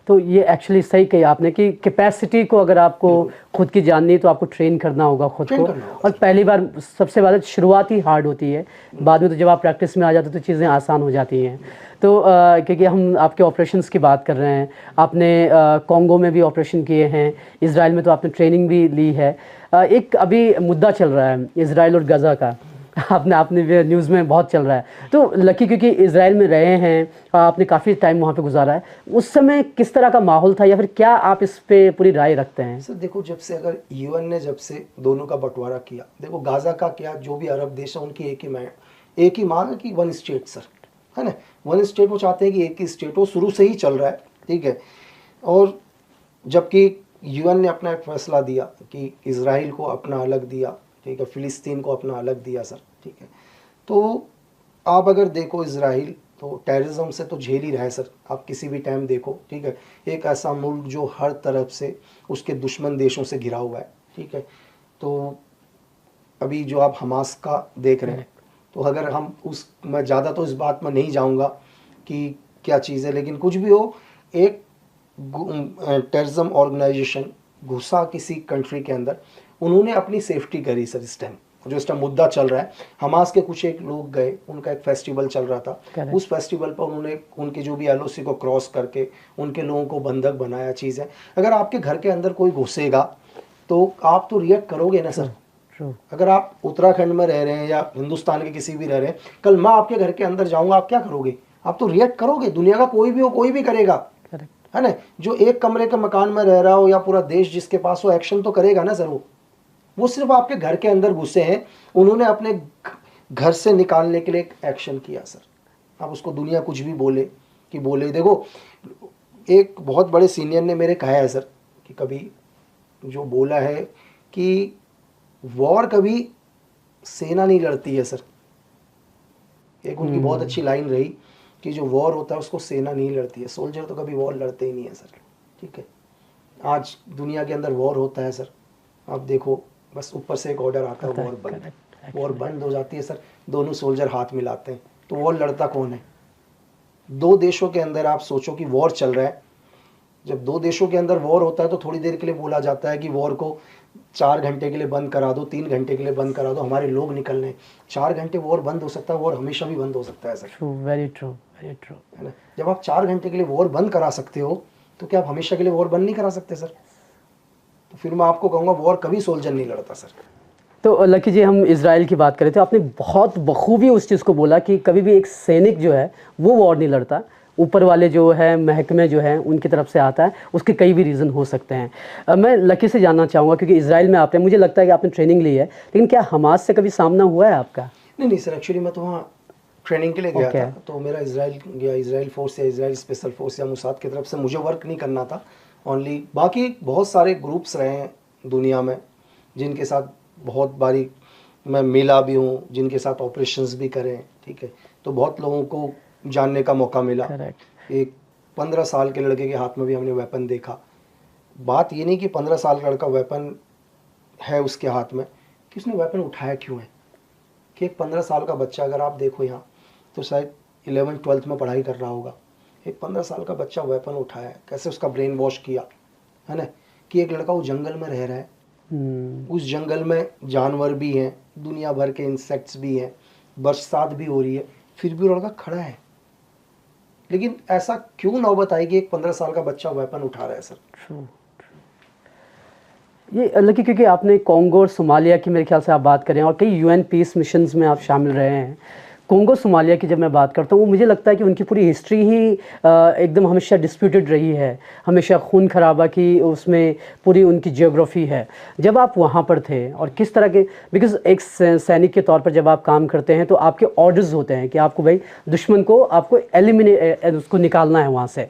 तो ये एक्चुअली सही कही आपने कि कैपेसिटी को अगर आपको खुद की जाननी है तो आपको ट्रेन करना होगा खुद को। और पहली बार सबसे ज़्यादा शुरुआत ही हार्ड होती है, बाद में तो जब आप प्रैक्टिस में आ जाते हो तो चीज़ें आसान हो जाती हैं। तो क्योंकि हम आपके ऑपरेशंस की बात कर रहे हैं, आपने कॉन्गो में भी ऑपरेशन किए हैं, इज़राइल में तो आपने ट्रेनिंग भी ली है। एक अभी मुद्दा चल रहा है इज़राइल और गज़ा का, आपने न्यूज़ में बहुत चल रहा है। तो लकी क्योंकि इज़राइल में रहे हैं, आपने काफ़ी टाइम वहाँ पे गुजारा है, उस समय किस तरह का माहौल था या फिर क्या आप इस पे पूरी राय रखते हैं? सर देखो, जब से अगर यूएन ने जब से दोनों का बंटवारा किया, देखो गाज़ा का क्या, जो भी अरब देश है उनकी एक ही मांग है कि 1 स्टेट सर, है ना, 1 स्टेट। वो चाहते हैं कि एक ही स्टेट हो, शुरू से ही चल रहा है, ठीक है। और जबकि यूएन ने अपना एक फैसला दिया कि इज़राइल को अपना अलग दिया, ठीक है, फ़िलिस्तीन को अपना अलग दिया सर, ठीक है। तो आप अगर देखो इज़राइल तो टेररिज्म से तो झेल ही रहा है सर, आप किसी भी टाइम देखो, ठीक है। एक ऐसा मुल्क जो हर तरफ से उसके दुश्मन देशों से घिरा हुआ है, ठीक है। तो अभी जो आप हमास का देख रहे हैं, तो अगर हम मैं ज़्यादा तो इस बात में नहीं जाऊंगा कि क्या चीज़ है, लेकिन कुछ भी हो, एक टेररिज्म ऑर्गेनाइजेशन घुसा किसी कंट्री के अंदर, उन्होंने अपनी सेफ्टी करी सर। इस टाइम जो इस टाइम मुद्दा चल रहा है, हमास के कुछ एक लोग गए, उनका एक फेस्टिवल चल रहा था, उस फेस्टिवल पर उन्होंने उनके जो भी एलओसी को क्रॉस करके उनके लोगों को बंधक बनाया। चीज़ है, अगर आपके घर के अंदर कोई घुसेगा तो आप तो रिएक्ट करोगे ना सर। अगर आप उत्तराखंड में रह रहे हैं या हिंदुस्तान के किसी भी रह रहे हैं, कल मैं आपके घर के अंदर जाऊंगा, आप क्या करोगे? आप तो रिएक्ट करोगे। दुनिया का कोई भी हो, कोई भी करेगा, है ना। जो एक कमरे के मकान में रह रहा हो या पूरा देश जिसके पास हो, एक्शन तो करेगा ना सर। वो सिर्फ आपके घर के अंदर घुसे हैं, उन्होंने अपने घर से निकालने के लिए एक एक्शन किया सर। आप उसको दुनिया कुछ भी बोले कि बोले, देखो एक बहुत बड़े सीनियर ने मेरे कहा है सर कि कभी जो बोला है कि वॉर कभी सेना नहीं लड़ती है सर। एक उनकी बहुत अच्छी लाइन रही कि जो वॉर होता है उसको सेना नहीं लड़ती है, सोल्जर तो कभी वॉर लड़ते ही नहीं है सर। ठीक है, आज दुनिया के अंदर वॉर होता है सर, आप देखो बस ऊपर से एक ऑर्डर आता है, वॉर बंद, वॉर बंद हो जाती है सर, दोनों सोल्जर हाथ मिलाते हैं, तो वॉर लड़ता कौन है? दो देशों के अंदर आप सोचो कि वॉर चल रहा है, जब दो देशों के अंदर वॉर होता है तो थोड़ी देर के लिए बोला जाता है कि वॉर को 4 घंटे के लिए बंद करा दो, 3 घंटे के लिए बंद करा दो, हमारे लोग निकल रहे। 4 घंटे वॉर बंद हो सकता है, वॉर हमेशा भी बंद हो सकता है sir. Very true, very true, है ना? जब आप 4 घंटे के लिए वॉर बंद करा सकते हो तो क्या आप हमेशा के लिए वॉर बंद नहीं करा सकते सर? तो फिर मैं आपको कहूँगा वॉर कभी सोल्जर नहीं लड़ता सर। तो लकी जी, हम इज़राइल की बात करें तो आपने बहुत बखूबी उस चीज़ को बोला कि कभी भी एक सैनिक जो है वो वॉर नहीं लड़ता, ऊपर वाले जो है महकमे जो है उनकी तरफ से आता है, उसके कई भी रीज़न हो सकते हैं। मैं लकी से जानना चाहूँगा, क्योंकि इज़राइल में आपने, मुझे लगता है कि आपने ट्रेनिंग ली है, लेकिन क्या हमास से कभी सामना हुआ है आपका? नहीं सर, एक्चुअली मैं तो वहाँ ट्रेनिंग के लिए गया था, तो मेरा इजराइल गया, इजराइल फोर्स या इजराइल स्पेशल फोर्स या मोसाद की तरफ से मुझे वर्क नहीं करना था ओनली। बाकी बहुत सारे ग्रुप्स रहे हैं दुनिया में जिनके साथ बहुत बारी मैं मिला भी हूँ, जिनके साथ ऑपरेशंस भी करें। ठीक है, तो बहुत लोगों को जानने का मौका मिला। एक 15 साल के लड़के के हाथ में भी हमने वेपन देखा। बात ये नहीं कि 15 साल का लड़का वेपन है उसके हाथ में कि उसने वेपन उठाया क्यों है, कि एक 15 साल का बच्चा, अगर आप देखो यहाँ तो शायद 11th-12th में पढ़ाई कर रहा होगा, एक 15 साल का बच्चा वेपन उठाया है, कैसे उसका ब्रेन वॉश किया है ना, कि एक लड़का उस जंगल में रह रहा है, उस जंगल में जानवर भी हैं, दुनिया भर के इंसेक्ट्स भी हैं, बरसात भी हो रही है, फिर भी वो लड़का खड़ा है। लेकिन ऐसा क्यों नौबत आई कि एक 15 साल का बच्चा वेपन उठा रहा है सर? ये लकी, क्योंकि आपने कॉन्गो और सोमालिया की मेरे ख्याल से आप बात करें और कई यूएन पीस मिशंस में आप शामिल रहे हैं। कॉन्गो सोमालिया की जब मैं बात करता हूँ, वो मुझे लगता है कि उनकी पूरी हिस्ट्री ही एकदम हमेशा डिस्प्यूटेड रही है, हमेशा खून खराबा की उसमें पूरी उनकी जियोग्राफी है। जब आप वहाँ पर थे और किस तरह के, बिकॉज एक सैनिक के तौर पर जब आप काम करते हैं तो आपके ऑर्डर्स होते हैं कि आपको भाई दुश्मन को आपको एलिमिनेट, उसको निकालना है वहाँ से।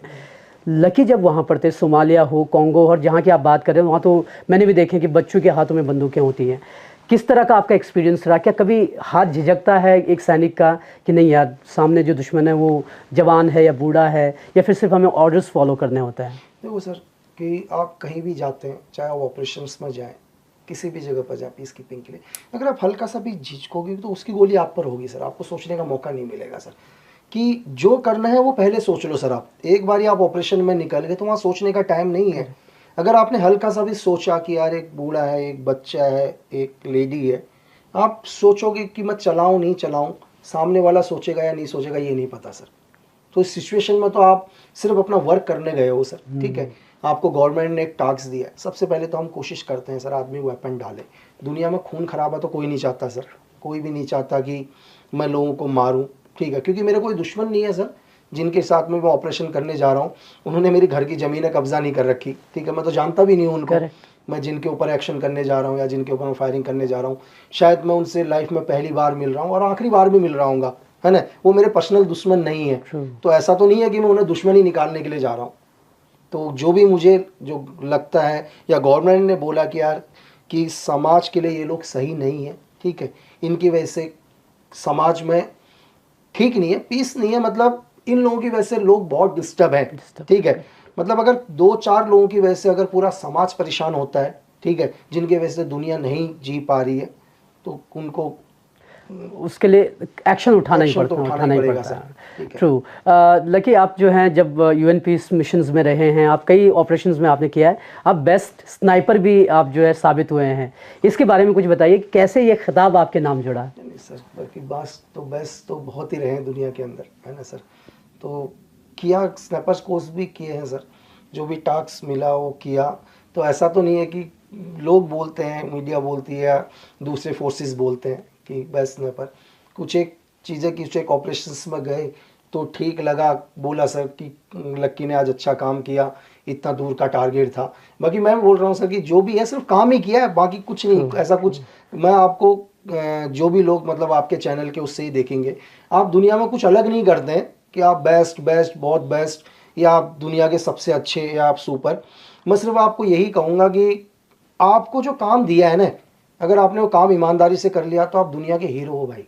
लकी जब वहाँ पर थे, सोमालिया हो, कॉन्गो, और जहाँ की आप बात करें वहाँ तो मैंने भी देखे कि बच्चों के हाथों में बंदूकें होती हैं। किस तरह का आपका एक्सपीरियंस रहा? क्या कभी हाथ झिझकता है एक सैनिक का कि नहीं यार, सामने जो दुश्मन है वो जवान है या बूढ़ा है, या फिर सिर्फ हमें ऑर्डर्स फॉलो करने होते हैं? देखो सर, कि आप कहीं भी जाते हैं, चाहे आप ऑपरेशंस में जाएँ, किसी भी जगह पर जाए पीस कीपिंग के लिए, अगर आप हल्का सा भी झिझकोगे तो उसकी गोली आप पर होगी सर, आपको सोचने का मौका नहीं मिलेगा सर। कि जो करना है वो पहले सोच लो सर। आप एक बार आप ऑपरेशन में निकल गए तो वहाँ सोचने का टाइम नहीं है। अगर आपने हल्का सा भी सोचा कि यार एक बूढ़ा है, एक बच्चा है, एक लेडी है, आप सोचोगे कि मैं चलाऊं नहीं चलाऊं, सामने वाला सोचेगा या नहीं सोचेगा ये नहीं पता सर। तो इस सिचुएशन में तो आप सिर्फ अपना वर्क करने गए हो सर। ठीक है, आपको गवर्नमेंट ने एक टास्क दिया है, सबसे पहले तो हम कोशिश करते हैं सर आदमी वेपन डाले। दुनिया में खून खराबा तो कोई नहीं चाहता सर, कोई भी नहीं चाहता कि मैं लोगों को मारूं। ठीक है, क्योंकि मेरा कोई दुश्मन नहीं है सर जिनके साथ में मैं ऑपरेशन करने जा रहा हूँ, उन्होंने मेरी घर की ज़मीनें कब्जा नहीं कर रखी। ठीक है, मैं तो जानता भी नहीं हूँ उनको। मैं जिनके ऊपर एक्शन करने जा रहा हूँ या जिनके ऊपर मैं फायरिंग करने जा रहा हूँ, शायद मैं उनसे लाइफ में पहली बार मिल रहा हूँ और आखिरी बार भी मिल रहा हूँ, है ना। वो मेरे पर्सनल दुश्मन नहीं है, तो ऐसा तो नहीं है कि मैं उन्हें दुश्मनी निकालने के लिए जा रहा हूँ। तो जो भी मुझे जो लगता है, या गवर्नमेंट ने बोला कि यार कि समाज के लिए ये लोग सही नहीं है, ठीक है, इनकी वजह से समाज में ठीक नहीं है, पीस नहीं है, मतलब इन लोगों की वजह से लोग बहुत डिस्टर्ब हैं। ठीक है, मतलब अगर 2-4 लोगों की वजह से अगर पूरा समाज परेशान होता है, ठीक है, जिनके वजह से दुनिया नहीं जी पा रही है, तो उनको उसके लिए एक्शन उठाना ही पड़ता है। ट्रू। लकी, आप जो हैं जब यूएन पीस मिशंस में रहे हैं, आप कई ऑपरेशंस में आपने किया है, आप बेस्ट स्नाइपर भी आप जो है साबित हुए हैं। इसके बारे में कुछ बताइए, कैसे ये खिताब आपके नाम जुड़ा? नहीं सर, बल्कि बेस्ट तो बहुत ही रहे हैं दुनिया के अंदर, है ना सर। तो किया, स्नाइपर्स कोर्स भी किए हैं सर, जो भी टास्क मिला वो किया। तो ऐसा तो नहीं है कि लोग बोलते हैं, मीडिया बोलती है या दूसरे फोर्सेस बोलते हैं कि बेस्ट स्नाइपर, कुछ एक चीज़ें कि एक ऑपरेशंस में गए तो ठीक लगा, बोला सर कि लक्की ने आज अच्छा काम किया, इतना दूर का टारगेट था। बाकी मैं बोल रहा हूँ सर कि जो भी है सिर्फ काम ही किया है, बाकी कुछ नहीं। ऐसा कुछ मैं आपको, जो भी लोग मतलब आपके चैनल के उससे ही देखेंगे, आप दुनिया में कुछ अलग नहीं करते हैं कि आप बेस्ट बहुत बेस्ट या आप दुनिया के सबसे अच्छे या आप सुपर। मैं सिर्फ आपको यही कहूँगा कि आपको जो काम दिया है ना, अगर आपने वो काम ईमानदारी से कर लिया तो आप दुनिया के हीरो हो भाई।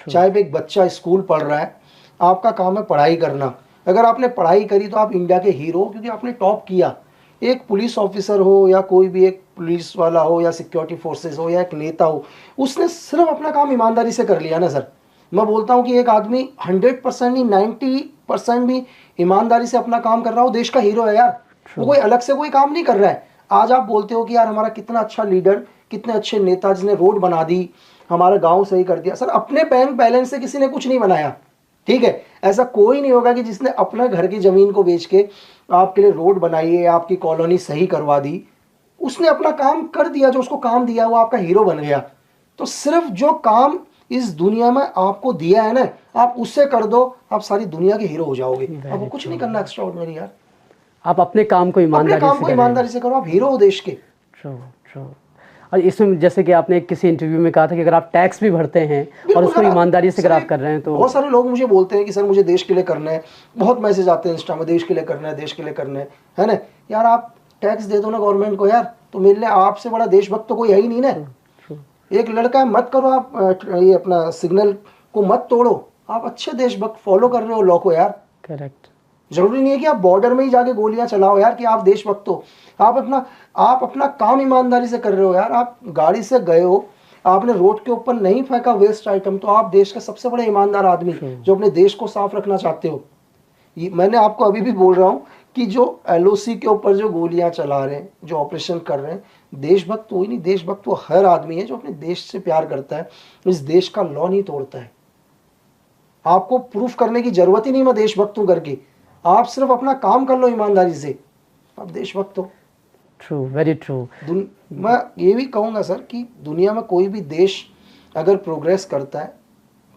चाहे एक बच्चा स्कूल पढ़ रहा है, आपका काम है पढ़ाई करना, अगर आपने पढ़ाई करी तो आप इंडिया के हीरो हो, क्योंकि आपने टॉप किया। एक पुलिस ऑफिसर हो या कोई भी एक पुलिस वाला हो या सिक्योरिटी फोर्सेस हो या एक नेता हो, उसने सिर्फ अपना काम ईमानदारी से कर लिया ना सर। मैं बोलता हूँ कि एक आदमी 100% नहीं 90% भी ईमानदारी से अपना काम कर रहा हो, देश का हीरो है यार। वो कोई अलग से कोई काम नहीं कर रहा है। आज आप बोलते हो कि यार हमारा कितना अच्छा लीडर, कितने अच्छे नेता, जिसने रोड बना दी, हमारा गांव सही कर दिया। सर अपने बैंक बैलेंस से किसी ने कुछ नहीं बनाया, ठीक है। ऐसा कोई नहीं होगा कि जिसने अपने घर की जमीन को बेच के आपके लिए रोड बनाई है, आपकी कॉलोनी सही करवा दी, उसने अपना काम कर दिया, जो उसको काम दिया वो आपका हीरो बन गया। तो सिर्फ जो काम इस दुनिया में आपको दिया है ना, आप उससे कर दो, आप सारी दुनिया के हीरो हो जाओगे। आपको कुछ नहीं करना एक्स्ट्रा ऑर्डिनरी यार, आप अपने काम को ईमानदारी से करो, आप हीरो हो देश के। True true. और इसमें जैसे कि आपने किसी इंटरव्यू में कहा था कि अगर आप टैक्स भी भरते हैं और उसको ईमानदारी से अगर आप कर रहे हैं तो। बहुत सारे लोग मुझे बोलते हैं कि सर मुझे देश के लिए करना है, बहुत मैसेज आते हैं इंस्टा में, देश के लिए करना है, देश के लिए करना है ना। यार आप टैक्स दे दो ना गवर्नमेंट को यार, तो मेरे लिए आपसे बड़ा देशभक्त तो कोई है ही नहीं ना। एक लड़का है, मत करो आप ये अपना सिग्नल को मत तोड़ो, आप अच्छे देशभक्त फॉलो कर रहे हो लॉ को यार। करेक्ट। जरूरी नहीं है कि आप बॉर्डर में ही जाके गोलियां चलाओ यार कि आप देशभक्त हो। आप अपना काम ईमानदारी से कर रहे हो यार। आप गाड़ी से गए हो, आपने रोड के ऊपर नहीं फेंका वेस्ट आइटम, तो आप देश का सबसे बड़ा ईमानदार आदमी जो अपने देश को साफ रखना चाहते हो। मैंने आपको अभी भी बोल रहा हूँ कि जो LOC के ऊपर जो गोलियां चला रहे हैं, जो ऑपरेशन कर रहे हैं, देशभक्त वही नहीं, देशभक्त वो हर आदमी है जो अपने देश से प्यार करता है, इस देश का लॉ नहीं तोड़ता है। आपको प्रूफ करने की जरूरत ही नहीं मैं देशभक्त हूं करके, आप सिर्फ अपना काम कर लो ईमानदारी से, आप देशभक्त हो। True, very true. मैं ये भी कहूँगा सर कि दुनिया में कोई भी देश अगर प्रोग्रेस करता है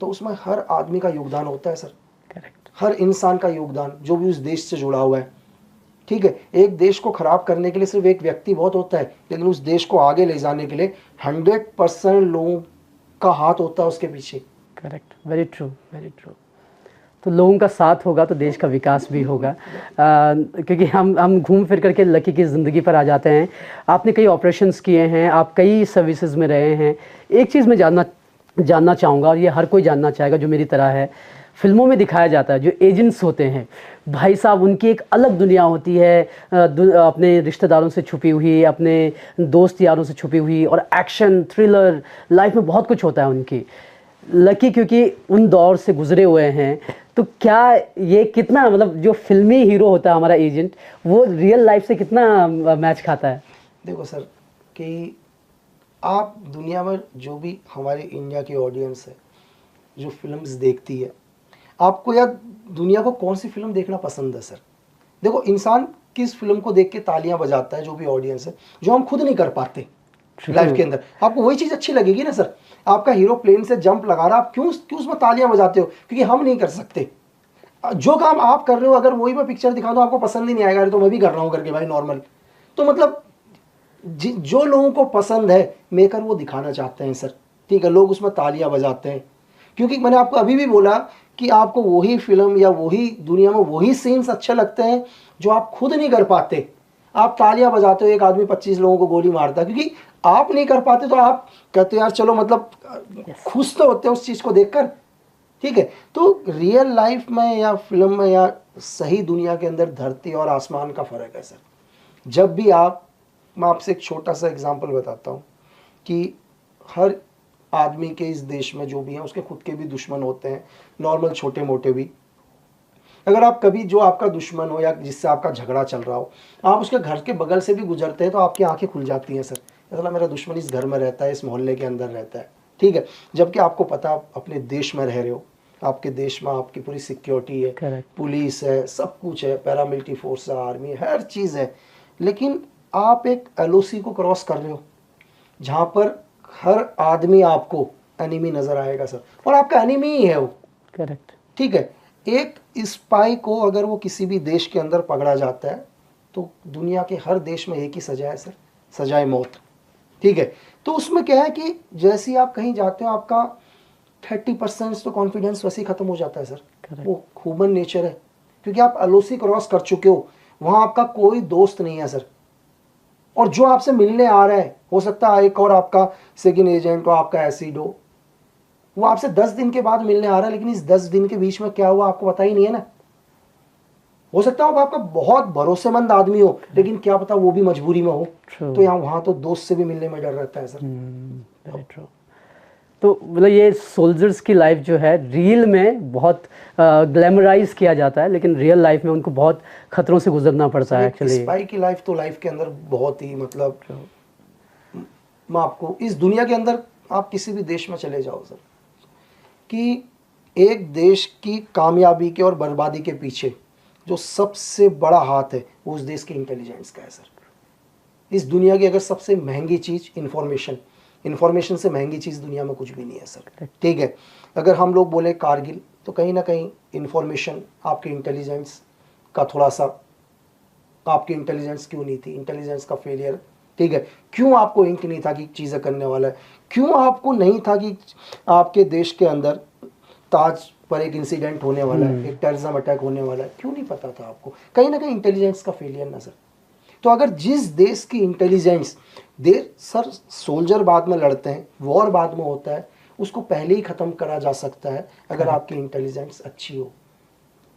तो उसमें हर आदमी का योगदान होता है सर। करेक्ट। हर इंसान का योगदान जो भी उस देश से जुड़ा हुआ है, ठीक है। एक देश को खराब करने के लिए सिर्फ एक व्यक्ति बहुत होता है, लेकिन उस देश को आगे ले जाने के लिए 100% लोगों का हाथ होता है उसके पीछे। Correct, very true, very true. तो लोगों का साथ होगा तो देश का विकास भी होगा। क्योंकि हम घूम फिर करके लकी की ज़िंदगी पर आ जाते हैं। आपने कई ऑपरेशंस किए हैं, आप कई सर्विसेज में रहे हैं। एक चीज़ मैं जानना चाहूँगा, और ये हर कोई जानना चाहेगा जो मेरी तरह है। फिल्मों में दिखाया जाता है जो एजेंट्स होते हैं भाई साहब, उनकी एक अलग दुनिया होती है, अपने रिश्तेदारों से छुपी हुई, अपने दोस्त यारों से छुपी हुई, और एक्शन थ्रिलर लाइफ में बहुत कुछ होता है उनकी। लकी क्योंकि उन दौर से गुजरे हुए हैं, तो क्या ये कितना, मतलब जो फिल्मी हीरो होता है हमारा एजेंट, वो रियल लाइफ से कितना मैच खाता है? देखो सर कि आप दुनिया में जो भी हमारे इंडिया की ऑडियंस है जो फिल्म्स देखती है, आपको या दुनिया को कौन सी फिल्म देखना पसंद है सर? देखो इंसान किस फिल्म को देख के तालियां बजाता है, जो भी ऑडियंस है, जो हम खुद नहीं कर पाते लाइफ के अंदर, आपको वही चीज़ अच्छी लगेगी ना सर। आपका हीरो प्लेन से जंप लगा रहा, आप क्यों उसमें तालियां बजाते हो? क्योंकि हम नहीं कर सकते। जो काम आप कर रहे हो अगर वही मैं पिक्चर दिखा दो आपको पसंद ही नहीं आएगा, तो मैं भी कर रहा हूँ करके भाई नॉर्मल। तो मतलब जो लोगों को पसंद है मेकर वो दिखाना चाहते हैं सर, ठीक है, लोग उसमें तालियां बजाते हैं। क्योंकि मैंने आपको अभी भी बोला कि आपको वही फिल्म या वही दुनिया में वही सीन्स अच्छे लगते हैं जो आप खुद नहीं कर पाते। आप तालियां बजाते हो, एक आदमी 25 लोगों को गोली मारता है, क्योंकि आप नहीं कर पाते तो आप कहते हो यार चलो, मतलब खुश तो होते हैं उस चीज़ को देखकर, ठीक है। तो रियल लाइफ में या फिल्म में या सही दुनिया के अंदर धरती और आसमान का फ़र्क है सर। जब भी मैं आपसे एक छोटा सा एग्जांपल बताता हूँ कि हर आदमी के इस देश में जो भी हैं उसके खुद के भी दुश्मन होते हैं, नॉर्मल छोटे मोटे भी। अगर आप कभी जो आपका दुश्मन हो या जिससे आपका झगड़ा चल रहा हो, आप उसके घर के बगल से भी गुजरते हैं तो आपकी आंखें खुल जाती हैं सर, मतलब मेरा दुश्मन इस घर में रहता है, इस मोहल्ले के अंदर रहता है, ठीक है। जबकि आपको पता आप अपने देश में रह रहे हो, आपके देश में आपकी पूरी सिक्योरिटी है, पुलिस है, सब कुछ है, पैरामिलिट्री फोर्स है, आर्मी है, हर चीज़ है, लेकिन आप एक LOC को क्रॉस कर रहे हो जहाँ पर हर आदमी आपको एनिमी नजर आएगा सर, और आपका एनिमी ही है वो। करेक्ट, ठीक है। एक स्पाई को अगर वो किसी भी देश के अंदर पकड़ा जाता है तो दुनिया के हर देश में एक ही सजा है सर, सजाए मौत, ठीक है। तो उसमें क्या है कि जैसे ही आप कहीं जाते हो आपका 30% तो कॉन्फिडेंस वैसे ही खत्म हो जाता है सर। वो ह्यूमन नेचर है, क्योंकि आप LOC क्रॉस कर चुके हो, वहाँ आपका कोई दोस्त नहीं है सर, और जो आपसे मिलने आ रहा है, हो सकता है एक और आपका सेकंड एजेंट हो, आपका एसिड हो, वो आपसे 10 दिन के बाद मिलने आ रहा है, लेकिन इस 10 दिन के बीच में क्या हुआ आपको पता ही नहीं है ना। हो सकता है वो आपका बहुत भरोसेमंद आदमी हो, लेकिन क्या पता वो भी मजबूरी में हो। तो यहाँ वहां तो दोस्त से भी मिलने में डर रहता है सर। Very true. तो मतलब ये सोल्जर्स की लाइफ जो है रियल में बहुत ग्लैमराइज किया जाता है, लेकिन रियल लाइफ में उनको बहुत खतरों से गुजरना पड़ता है एक्चुअली। स्पाई की लाइफ तो लाइफ के अंदर बहुत ही मतलब, मैं आपको इस दुनिया के अंदर आप किसी भी देश में चले जाओ सर, कि एक देश की कामयाबी के और बर्बादी के पीछे जो सबसे बड़ा हाथ है वो उस देश के इंटेलिजेंस का है सर। इस दुनिया की अगर सबसे महंगी चीज़ इंफॉर्मेशन से महंगी चीज़ दुनिया में कुछ भी नहीं है सर। ठीक है, अगर हम लोग बोले कारगिल, तो कहीं ना कहीं इंफॉर्मेशन, आपके इंटेलिजेंस का थोड़ा सा, आपकी इंटेलिजेंस क्यों नहीं थी, इंटेलिजेंस का फेलियर। ठीक है, क्यों आपको इंक नहीं था कि चीज़ें करने वाला है, क्यों आपको नहीं था कि आपके देश के अंदर ताज पर एक इंसिडेंट होने वाला है, एक टेररिज्म अटैक होने वाला है, क्यों नहीं पता था आपको। कहीं ना कहीं इंटेलिजेंस का फेलियर ना सर। तो अगर जिस देश की इंटेलिजेंस सर, सोल्जर बाद में लड़ते हैं, वॉर बाद में होता है, उसको पहले ही ख़त्म करा जा सकता है अगर आपकी इंटेलिजेंस अच्छी हो।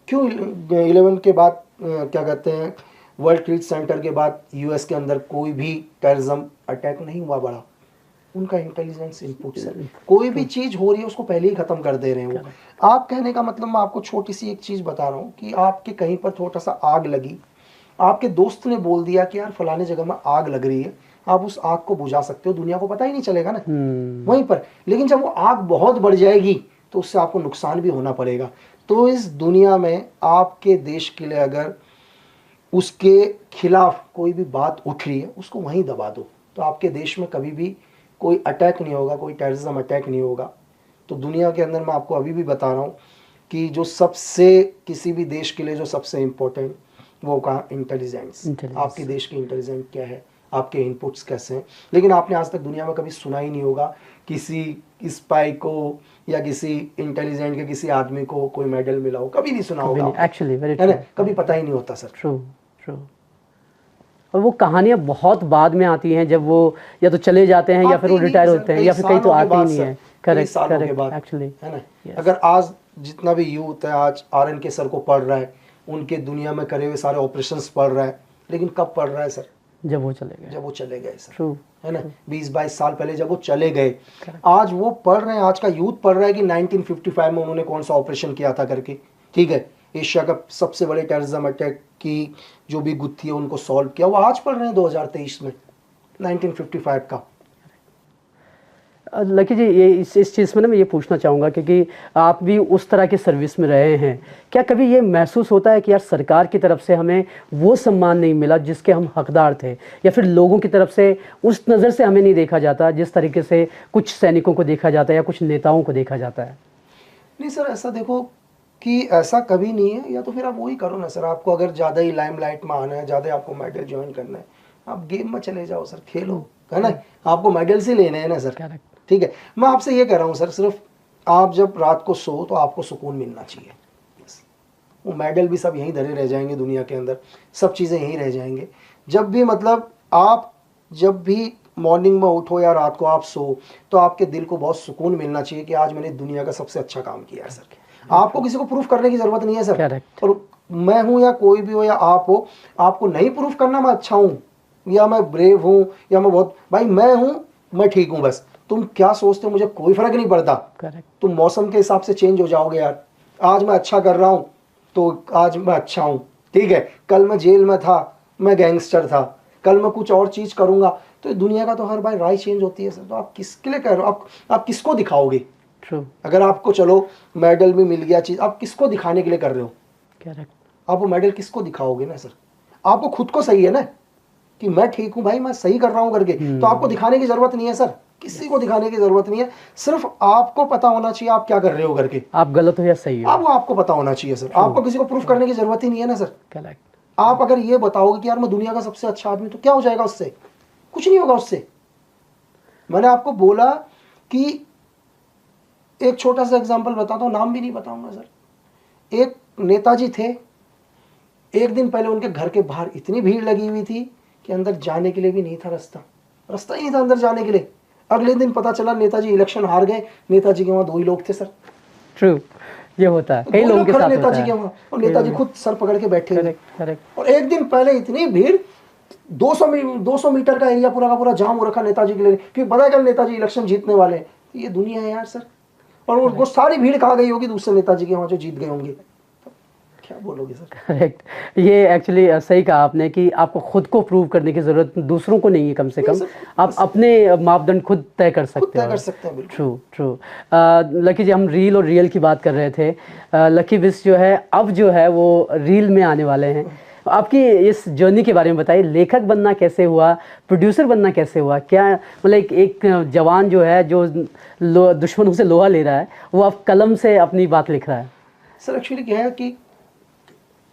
क्यों 11 के बाद क्या कहते हैं, वर्ल्ड ट्रेड सेंटर के बाद यूएस के अंदर कोई भी टेररिज्म अटैक नहीं हुआ बड़ा, उनका इंटेलिजेंस इनपुट से कोई भी चीज़ हो रही है उसको पहले ही ख़त्म कर दे रहे हैं वो। आप कहने का मतलब, मैं आपको छोटी सी एक चीज़ बता रहा हूँ कि आपके कहीं पर छोटा सा आग लगी, आपके दोस्त ने बोल दिया कि यार फलाने जगह में आग लग रही है, आप उस आग को बुझा सकते हो, दुनिया को पता ही नहीं चलेगा ना वहीं पर। लेकिन जब वो आग बहुत बढ़ जाएगी तो उससे आपको नुकसान भी होना पड़ेगा। तो इस दुनिया में आपके देश के लिए अगर उसके खिलाफ कोई भी बात उठ रही है, उसको वहीं दबा दो, तो आपके देश में कभी भी कोई अटैक नहीं होगा, कोई टेररिज्म अटैक नहीं होगा। तो दुनिया के अंदर मैं आपको अभी भी बता रहा हूँ कि जो सबसे, किसी भी देश के लिए जो सबसे इम्पोर्टेंट, वो का इंटेलिजेंस। आपके देश की इंटेलिजेंस क्या है, आपके इनपुट्स कैसे हैं। लेकिन आपने आज तक दुनिया में कभी सुना ही नहीं होगा किसी स्पाई को या किसी इंटेलिजेंट के किसी आदमी को कोई मेडल मिला हो, कभी नहीं सुना होगा एक्चुअली, है ना, कभी पता ही नहीं होता सर। True true. और वो कहानियाँ बहुत बाद में आती हैं, जब वो या तो चले जाते हैं या फिर वो रिटायर होते हैं, या फिर कहीं तो आते ही नहीं है। Correct correct actually. है ना, अगर आज जितना भी यूथ है आज RN के सर को पढ़ रहा है, उनके दुनिया में करे हुए सारे ऑपरेशंस पढ़ रहा है, लेकिन कब पढ़ रहा है सर, जब वो चले गए, सर। ट्रू, है ना, 20-22 साल पहले जब वो चले गए, आज वो पढ़ रहे हैं, आज का यूथ पढ़ रहा है कि 1955 में उन्होंने कौन सा ऑपरेशन किया था करके। ठीक है, एशिया का सबसे बड़े टेररिज्म अटैक की जो भी गुत्थी है उनको सॉल्व किया, वो आज पढ़ रहे हैं 2023 में 1955 का। लकी जी, ये इस चीज़ में ना मैं ये पूछना चाहूँगा, क्योंकि आप भी उस तरह की सर्विस में रहे हैं, क्या कभी ये महसूस होता है कि यार सरकार की तरफ से हमें वो सम्मान नहीं मिला जिसके हम हकदार थे, या फिर लोगों की तरफ से उस नज़र से हमें नहीं देखा जाता जिस तरीके से कुछ सैनिकों को देखा जाता है या कुछ नेताओं को देखा जाता है? नहीं सर, ऐसा देखो कि ऐसा कभी नहीं है, या तो फिर आप वही करो ना सर, आपको अगर ज़्यादा ही लाइमलाइट में आना है, ज़्यादा आपको मेडल ज्वाइन करना है, आप गेम में चले जाओ सर, खेलो, है ना, आपको मेडल्स ही लेने हैं ना सर। ठीक है, मैं आपसे ये कह रहा हूँ सर, सिर्फ आप जब रात को सो तो आपको सुकून मिलना चाहिए, वो मेडल भी सब यहीं धरे रह जाएंगे दुनिया के अंदर, सब चीज़ें यहीं रह जाएंगे। जब भी मतलब आप जब भी मॉर्निंग में उठो या रात को आप सो, तो आपके दिल को बहुत सुकून मिलना चाहिए कि आज मैंने दुनिया का सबसे अच्छा काम किया है सर। आपको किसी को प्रूफ करने की ज़रूरत नहीं है सर। और मैं हूँ या कोई भी हो या आप हो, आपको नहीं प्रूफ करना मैं अच्छा हूँ या मैं ब्रेव हूँ या मैं बहुत, भाई मैं हूँ, मैं ठीक हूँ, बस तुम क्या सोचते हो मुझे कोई फर्क नहीं पड़ता। तुम मौसम के हिसाब से चेंज हो जाओगे यार, आज मैं अच्छा कर रहा हूँ तो आज मैं अच्छा हूँ, ठीक है, कल मैं जेल में था, मैं गैंगस्टर था, कल मैं कुछ और चीज़ करूँगा, तो दुनिया का तो हर बार राय चेंज होती है सर। तो आप किसके लिए कह रहे हो, आप किसको दिखाओगे? अगर आपको चलो मेडल भी मिल गया चीज़, आप किसको दिखाने के लिए कर रहे हो? आप वो मेडल किसको दिखाओगे ना सर? आपको खुद को सही है ना कि मैं ठीक हूँ भाई, मैं सही कर रहा हूँ करके, तो आपको दिखाने की ज़रूरत नहीं है सर, किसी को दिखाने की जरूरत नहीं है, सिर्फ आपको पता होना चाहिए आप क्या कर रहे हो करके, आप गलत हो या सही हो, वो आपको पता होना चाहिए सर। आपको किसी को प्रूफ करने की जरूरत ही नहीं है ना सर। करेक्ट। आप अगर ये बताओगे कि यार मैं दुनिया का सबसे अच्छा आदमी, तो क्या हो जाएगा उससे? कुछ नहीं होगा उससे। मैंने आपको बोला कि एक छोटा सा एग्जांपल बताता हूँ, नाम भी नहीं बताऊंगा सर। एक नेताजी थे, एक दिन पहले उनके घर के बाहर इतनी भीड़ लगी हुई थी कि अंदर जाने के लिए भी नहीं था रास्ता, रास्ता ही नहीं था अंदर जाने के लिए। अगले दिन पता चला नेताजी इलेक्शन हार गए, नेताजी के वहाँ 2 ही लोग थे सर। ट्रू, ये होता है तो कई 2 लोगों लोग के खड़े साथ होता नेताजी है। के वहाँ, और नेताजी खुद सर पकड़ के बैठे हुए। Correct correct. और एक दिन पहले इतनी भीड़, 200 मीटर का एरिया पूरा का पूरा जाम हो रखा नेताजी के लिए, क्योंकि पता है कल नेताजी इलेक्शन जीतने वाले हैं। तो ये दुनिया है यार सर। और वो सारी भीड़ कहाँ गई होगी दूसरे नेताजी के वहाँ जो जीत गए होंगे, तो क्या बोलोगे सर। करेक्ट, ये एक्चुअली सही कहा आपने कि आपको खुद को प्रूव करने की जरूरत दूसरों को नहीं है, कम से कम आप अपने मापदंड खुद तय कर सकते तय कर हो। सकते हैं, बिल्कुल। True true. लकी जी, हम रील और रियल की बात कर रहे थे। लकी विस्ट जो है अब जो है वो रील में आने वाले हैं। आपकी इस जर्नी के बारे में बताइए, लेखक बनना कैसे हुआ, प्रोड्यूसर बनना कैसे हुआ, क्या मतलब एक जवान जो है जो दुश्मनों से लोहा ले रहा है, वो अब कलम से अपनी बात लिख रहा है। सर एक्चुअली क्या है कि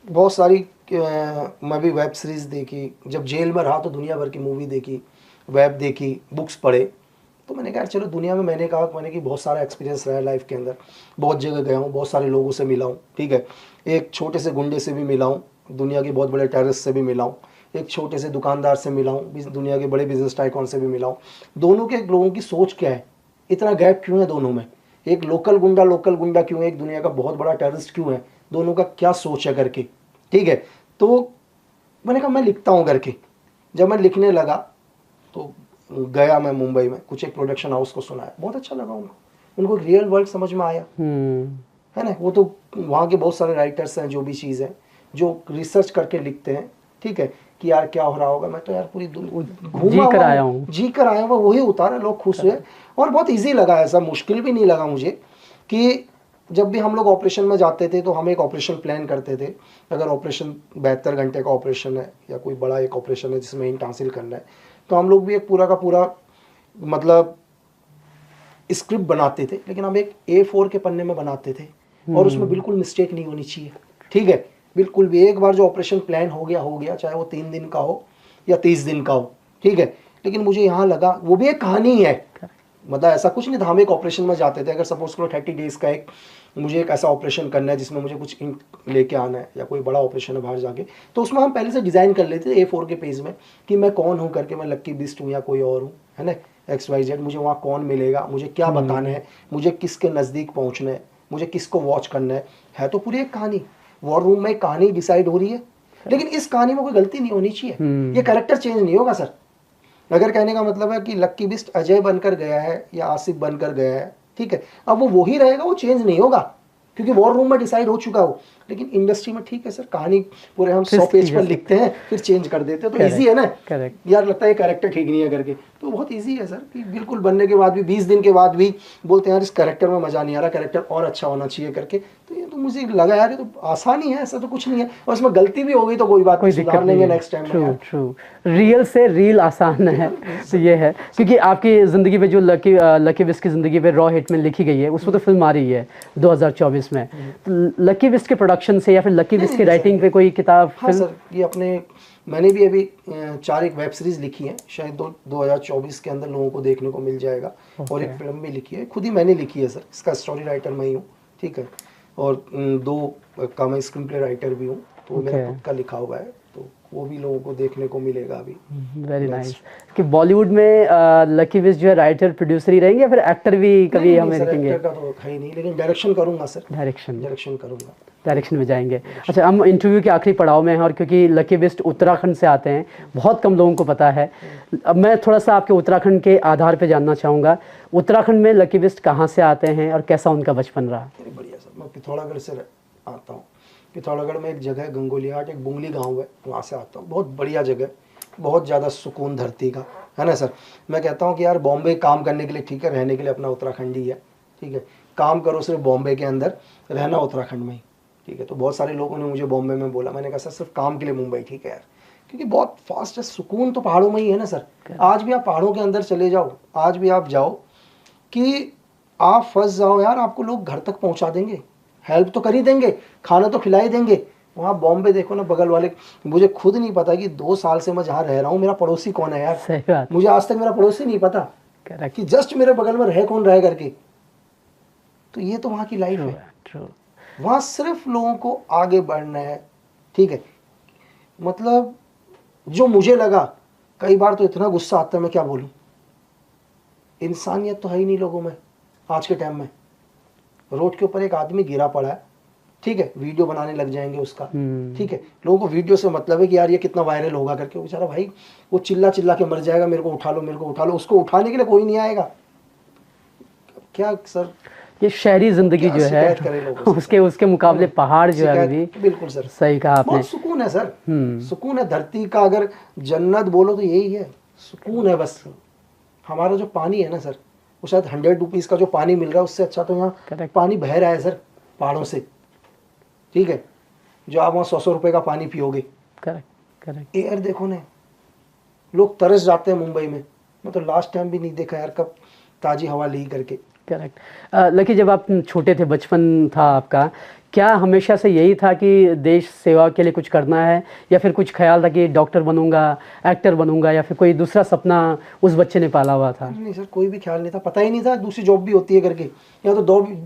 बहुत सारी मैं भी वेब सीरीज़ देखी, जब जेल में रहा तो दुनिया भर की मूवी देखी, वेब देखी, बुक्स पढ़े। तो मैंने कहा चलो दुनिया में, मैंने कि बहुत सारा एक्सपीरियंस रहा है लाइफ के अंदर, बहुत जगह गया हूँ, बहुत सारे लोगों से मिला हूँ, ठीक है। एक छोटे से गुंडे से भी मिला हूँ, दुनिया के बहुत बड़े टेररिस्ट से भी मिला हूँ, एक छोटे से दुकानदार से मिला हूँ, दुनिया के बड़े बिजनेस टाइकॉन से भी मिला हूँ। दोनों के लोगों की सोच क्या है, इतना गैप क्यों है दोनों में, एक लोकल गुंडा क्यों है, एक दुनिया का बहुत बड़ा टेररिस्ट क्यों है, दोनों का क्या सोच है करके, ठीक है। तो मैंने कहा मैं लिखता हूँ करके। जब मैं लिखने लगा तो गया मैं मुंबई में, कुछ एक प्रोडक्शन हाउस को सुनाया, बहुत अच्छा लगा उनको रियल वर्ल्ड समझ में आया, है ना। वो तो वहाँ के बहुत सारे राइटर्स हैं, जो भी चीज़ है जो रिसर्च करके लिखते हैं, ठीक है, कि यार क्या हो रहा होगा। मैं तो यार पूरी जी कर आया हूँ, वही उतारा, लोग खुश हुए और बहुत ईजी लगा, ऐसा मुश्किल भी नहीं लगा मुझे। कि जब भी हम लोग ऑपरेशन में जाते थे तो हम एक ऑपरेशन प्लान करते थे। अगर ऑपरेशन 72 घंटे का ऑपरेशन है या कोई बड़ा एक ऑपरेशन है जिसमें इंट हासिल करना है, तो हम लोग भी एक पूरा का पूरा मतलब स्क्रिप्ट बनाते थे, लेकिन हम एक A4 के पन्ने में बनाते थे और उसमें बिल्कुल मिस्टेक नहीं होनी चाहिए, ठीक है। बिल्कुल भी एक बार जो ऑपरेशन प्लान हो गया, चाहे वो 3 दिन का हो या 30 दिन का हो, ठीक है। लेकिन मुझे यहाँ लगा वो भी एक कहानी है, मतलब ऐसा कुछ नहीं था। हम एक ऑपरेशन में जाते थे, अगर सपोज करो 30 डेज़ का मुझे एक ऐसा ऑपरेशन करना है जिसमें मुझे कुछ इंक लेके आना है या कोई बड़ा ऑपरेशन है बाहर जाके, तो उसमें हम पहले से डिज़ाइन कर लेते थे A4 के पेज में कि मैं कौन हूँ करके, मैं लक्की बिस्ट हूँ या कोई और हूँ, है ना, XYZ। मुझे वहाँ कौन मिलेगा, मुझे क्या बताना है, मुझे किसके नज़दीक पहुँचना है, मुझे किसको वॉच करना है तो पूरी एक कहानी। वॉर रूम में कहानी डिसाइड हो रही है, लेकिन इस कहानी में कोई गलती नहीं होनी चाहिए। ये कैरेक्टर चेंज नहीं होगा सर। अगर कहने का मतलब है कि लक्की बिस्ट अजय बनकर गया है या आसिफ बनकर गया है, ठीक है, अब वो वही रहेगा, वो चेंज नहीं होगा, क्योंकि वॉर रूम में डिसाइड हो चुका हो। लेकिन इंडस्ट्री में ठीक है सर, कहानी पूरे हम 100 पेज पर लिखते हैं, फिर चेंज कर देते हैं, तो इजी है ना। यार लगता है कैरेक्टर ठीक नहीं है करके, तो बहुत इजी है सर कि बिल्कुल बनने के बाद भी 20 दिन के बाद भी बोलते हैं यार इस कैरेक्टर में मजा नहीं आ रहा, कैरेक्टर और अच्छा होना चाहिए करके। तो ये तो मुझे लगा यार ये तो आसान ही है, ऐसा तो कुछ नहीं है, और इसमें गलती भी हो गई तो कोई बात नहीं, सुधार लेंगे नेक्स्ट टाइम। ट्रू, रियल से रील आसान है, तो ये है। क्योंकि आपकी ज़िंदगी पे जो लकी विस्ट की ज़िंदगी पे रॉ हिट में लिखी गई है, उसमें तो फिल्म आ रही है 2024 में, तो लकी विस्ट के प्रोडक्शन से या फिर लकी विस्ट की राइटिंग पे कोई किताब? हाँ सर, ये मैंने भी अभी 4 एक वेब सीरीज़ लिखी है, शायद 2024 के अंदर लोगों को देखने को मिल जाएगा। और एक फिल्म भी लिखी है, खुद ही मैंने लिखी है सर, इसका स्टोरी राइटर मैं ही हूँ, ठीक है। और 2 का मैं स्क्रीन प्ले राइटर भी हूँ, तो मेरा खुद का लिखा हुआ है, तो वो भी लोगों को देखने को मिलेगा अभी। Very nice. कि बॉलीवुड में लकी विस्ट जो है राइटर प्रोड्यूसर ही रहेंगे या फिर एक्टर भी कभी हमें देखेंगे? एक्टर का तो है ही नहीं, लेकिन डायरेक्शन करूँगा सर, डायरेक्शन करूँगा, डायरेक्शन में जाएंगे। अच्छा, हम इंटरव्यू के आखिरी पड़ाव में हैं, और क्योंकि लकी विस्ट उत्तराखंड से आते हैं, बहुत कम लोगों को पता है। अब मैं थोड़ा सा आपके उत्तराखंड के आधार पे जानना चाहूँगा, उत्तराखंड में लकी विस्ट कहाँ से आते हैं और कैसा उनका बचपन रहा? बढ़िया सर, मैं पिथौरागढ़ से आता हूँ। पिथौरागढ़ में एक जगह है गंगोलीहाट, एक बुंगली गाँव है, वहाँ से आता हूँ। बहुत बढ़िया जगह, बहुत ज़्यादा सुकून धरती का, है ना सर। मैं कहता हूँ कि यार बॉम्बे काम करने के लिए ठीक है, रहने के लिए अपना उत्तराखंड ही है, ठीक है। काम करो सिर्फ बॉम्बे के अंदर, रहना उत्तराखंड में ही, ठीक है। तो बहुत सारे लोगों ने मुझे बॉम्बे में बोला, मैंने कहा सर सिर्फ काम के लिए मुंबई ठीक है यार, क्योंकि बहुत फास्ट है, सुकून तो पहाड़ों में ही है ना सर। आज भी आप पहाड़ों के अंदर चले जाओ, आज भी आप जाओ कि आप फंस जाओ यार, आपको लोग घर तक पहुंचा देंगे, हेल्प तो कर ही देंगे, खाना तो खिला ही देंगे। वहाँ बॉम्बे देखो ना, बगल वाले, मुझे खुद नहीं पता कि 2 साल से मैं जहाँ रह रहा हूँ मेरा पड़ोसी कौन है यार। सही बात। मुझे आज तक मेरा पड़ोसी नहीं पता कि जस्ट मेरे बगल में रह कौन रहे करके। तो ये तो वहाँ की लाइफ है। वहाँ सिर्फ लोगों को आगे बढ़ना है, ठीक है। मतलब जो मुझे लगा कई बार तो इतना गुस्सा आता है, मैं क्या बोलूं, इंसानियत तो है ही नहीं लोगों में आज के टाइम में। रोड के ऊपर एक आदमी गिरा पड़ा है, ठीक है, वीडियो बनाने लग जाएंगे उसका, ठीक है, लोगों को वीडियो से मतलब है कि यार ये कितना वायरल होगा करके। वो बेचारा भाई वो चिल्ला चिल्ला के मर जाएगा, मेरे को उठा लो, मेरे को उठा लो, उसको उठाने के लिए कोई नहीं आएगा। क्या सर, ये शहरी जिंदगी जो है उसके मुकाबले पहाड़ जो है अभी, बिल्कुल सर सही कहा आपने, बहुत सुकून है सर, सुकून है धरती का। अगर जन्नत बोलो तो यही है, सुकून है बस। हमारा जो पानी है ना सर, वो शायद 100 रुपीज़ का जो पानी मिल रहा है उससे अच्छा तो यहाँ पानी बह रहा है सर पहाड़ों से, ठीक है, जो आप वहाँ 100 रुपए का पानी पियोगे। करेक्ट। एयर देखो ना, लोग तरस जाते हैं मुंबई में। मैं तो लास्ट टाइम भी नहीं देखा यार कब ताजी हवा ली करके। करेक्ट। लकी, जब आप छोटे थे, बचपन था आपका, क्या हमेशा से यही था कि देश सेवा के लिए कुछ करना है, या फिर कुछ ख्याल था कि डॉक्टर बनूंगा, एक्टर बनूंगा, या फिर कोई दूसरा सपना उस बच्चे ने पाला हुआ था? नहीं सर, कोई भी ख्याल नहीं था, पता ही नहीं था दूसरी जॉब भी होती है करके। या तो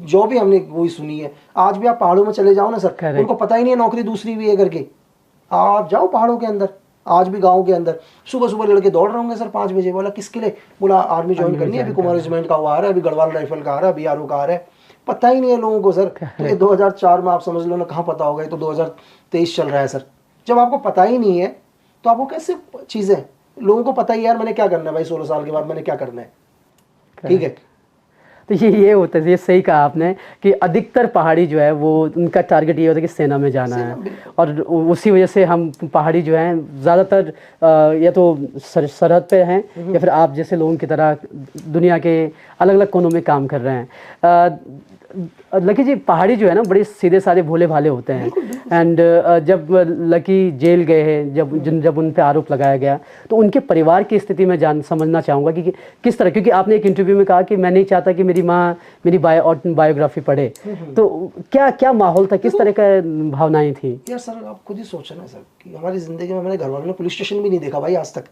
जॉब भी हमने वही सुनी है। आज भी आप पहाड़ों में चले जाओ ना सर, उनको पता ही नहीं है नौकरी दूसरी भी है करके। आप जाओ पहाड़ों के अंदर, आज भी गाँव के अंदर सुबह सुबह लड़के दौड़ रहे होंगे सर 5 बजे। बोला किसके लिए? बोला आर्मी ज्वाइन करनी है, अभी कुमार रेजिमेंट का वो आ रहा है, अभी गढ़वाल राइफल का आ रहा है, BRO का आ रहा है। पता ही नहीं है लोगों को सर। तो ये 2004 में आप समझ लो ना, कहाँ पता होगा, ये तो 2023 चल रहा है सर। जब आपको पता ही नहीं है तो आपको कैसे चीज़ें, लोगों को पता ही यार मैंने क्या करना है भाई, 16 साल के बाद मैंने क्या करना है, ठीक है। तो ये होता है, ये सही कहा आपने कि अधिकतर पहाड़ी जो है वो उनका टारगेट ये होता है कि सेना में जाना है, और उसी वजह से हम पहाड़ी जो हैं ज़्यादातर या तो सरहद पे हैं, या फिर आप जैसे लोगों की तरह दुनिया के अलग अलग कोनों में काम कर रहे हैं। लकी जी, पहाड़ी जो है ना बड़े सीधे साधे भोले भाले होते हैं। एंड जब लकी जेल गए हैं, जब उन पे आरोप लगाया गया, तो उनके परिवार की स्थिति में समझना चाहूँगा कि किस तरह, क्योंकि आपने एक इंटरव्यू में कहा कि मैं नहीं चाहता कि मेरी माँ मेरी बायोग्राफी पढ़े, तो क्या माहौल था, किस तरह का भावनाएं थी? यार सर आप खुद ही सोचो ना सर कि हमारी ज़िंदगी में मैंने घर वालों ने पुलिस स्टेशन भी नहीं देखा भाई आज तक,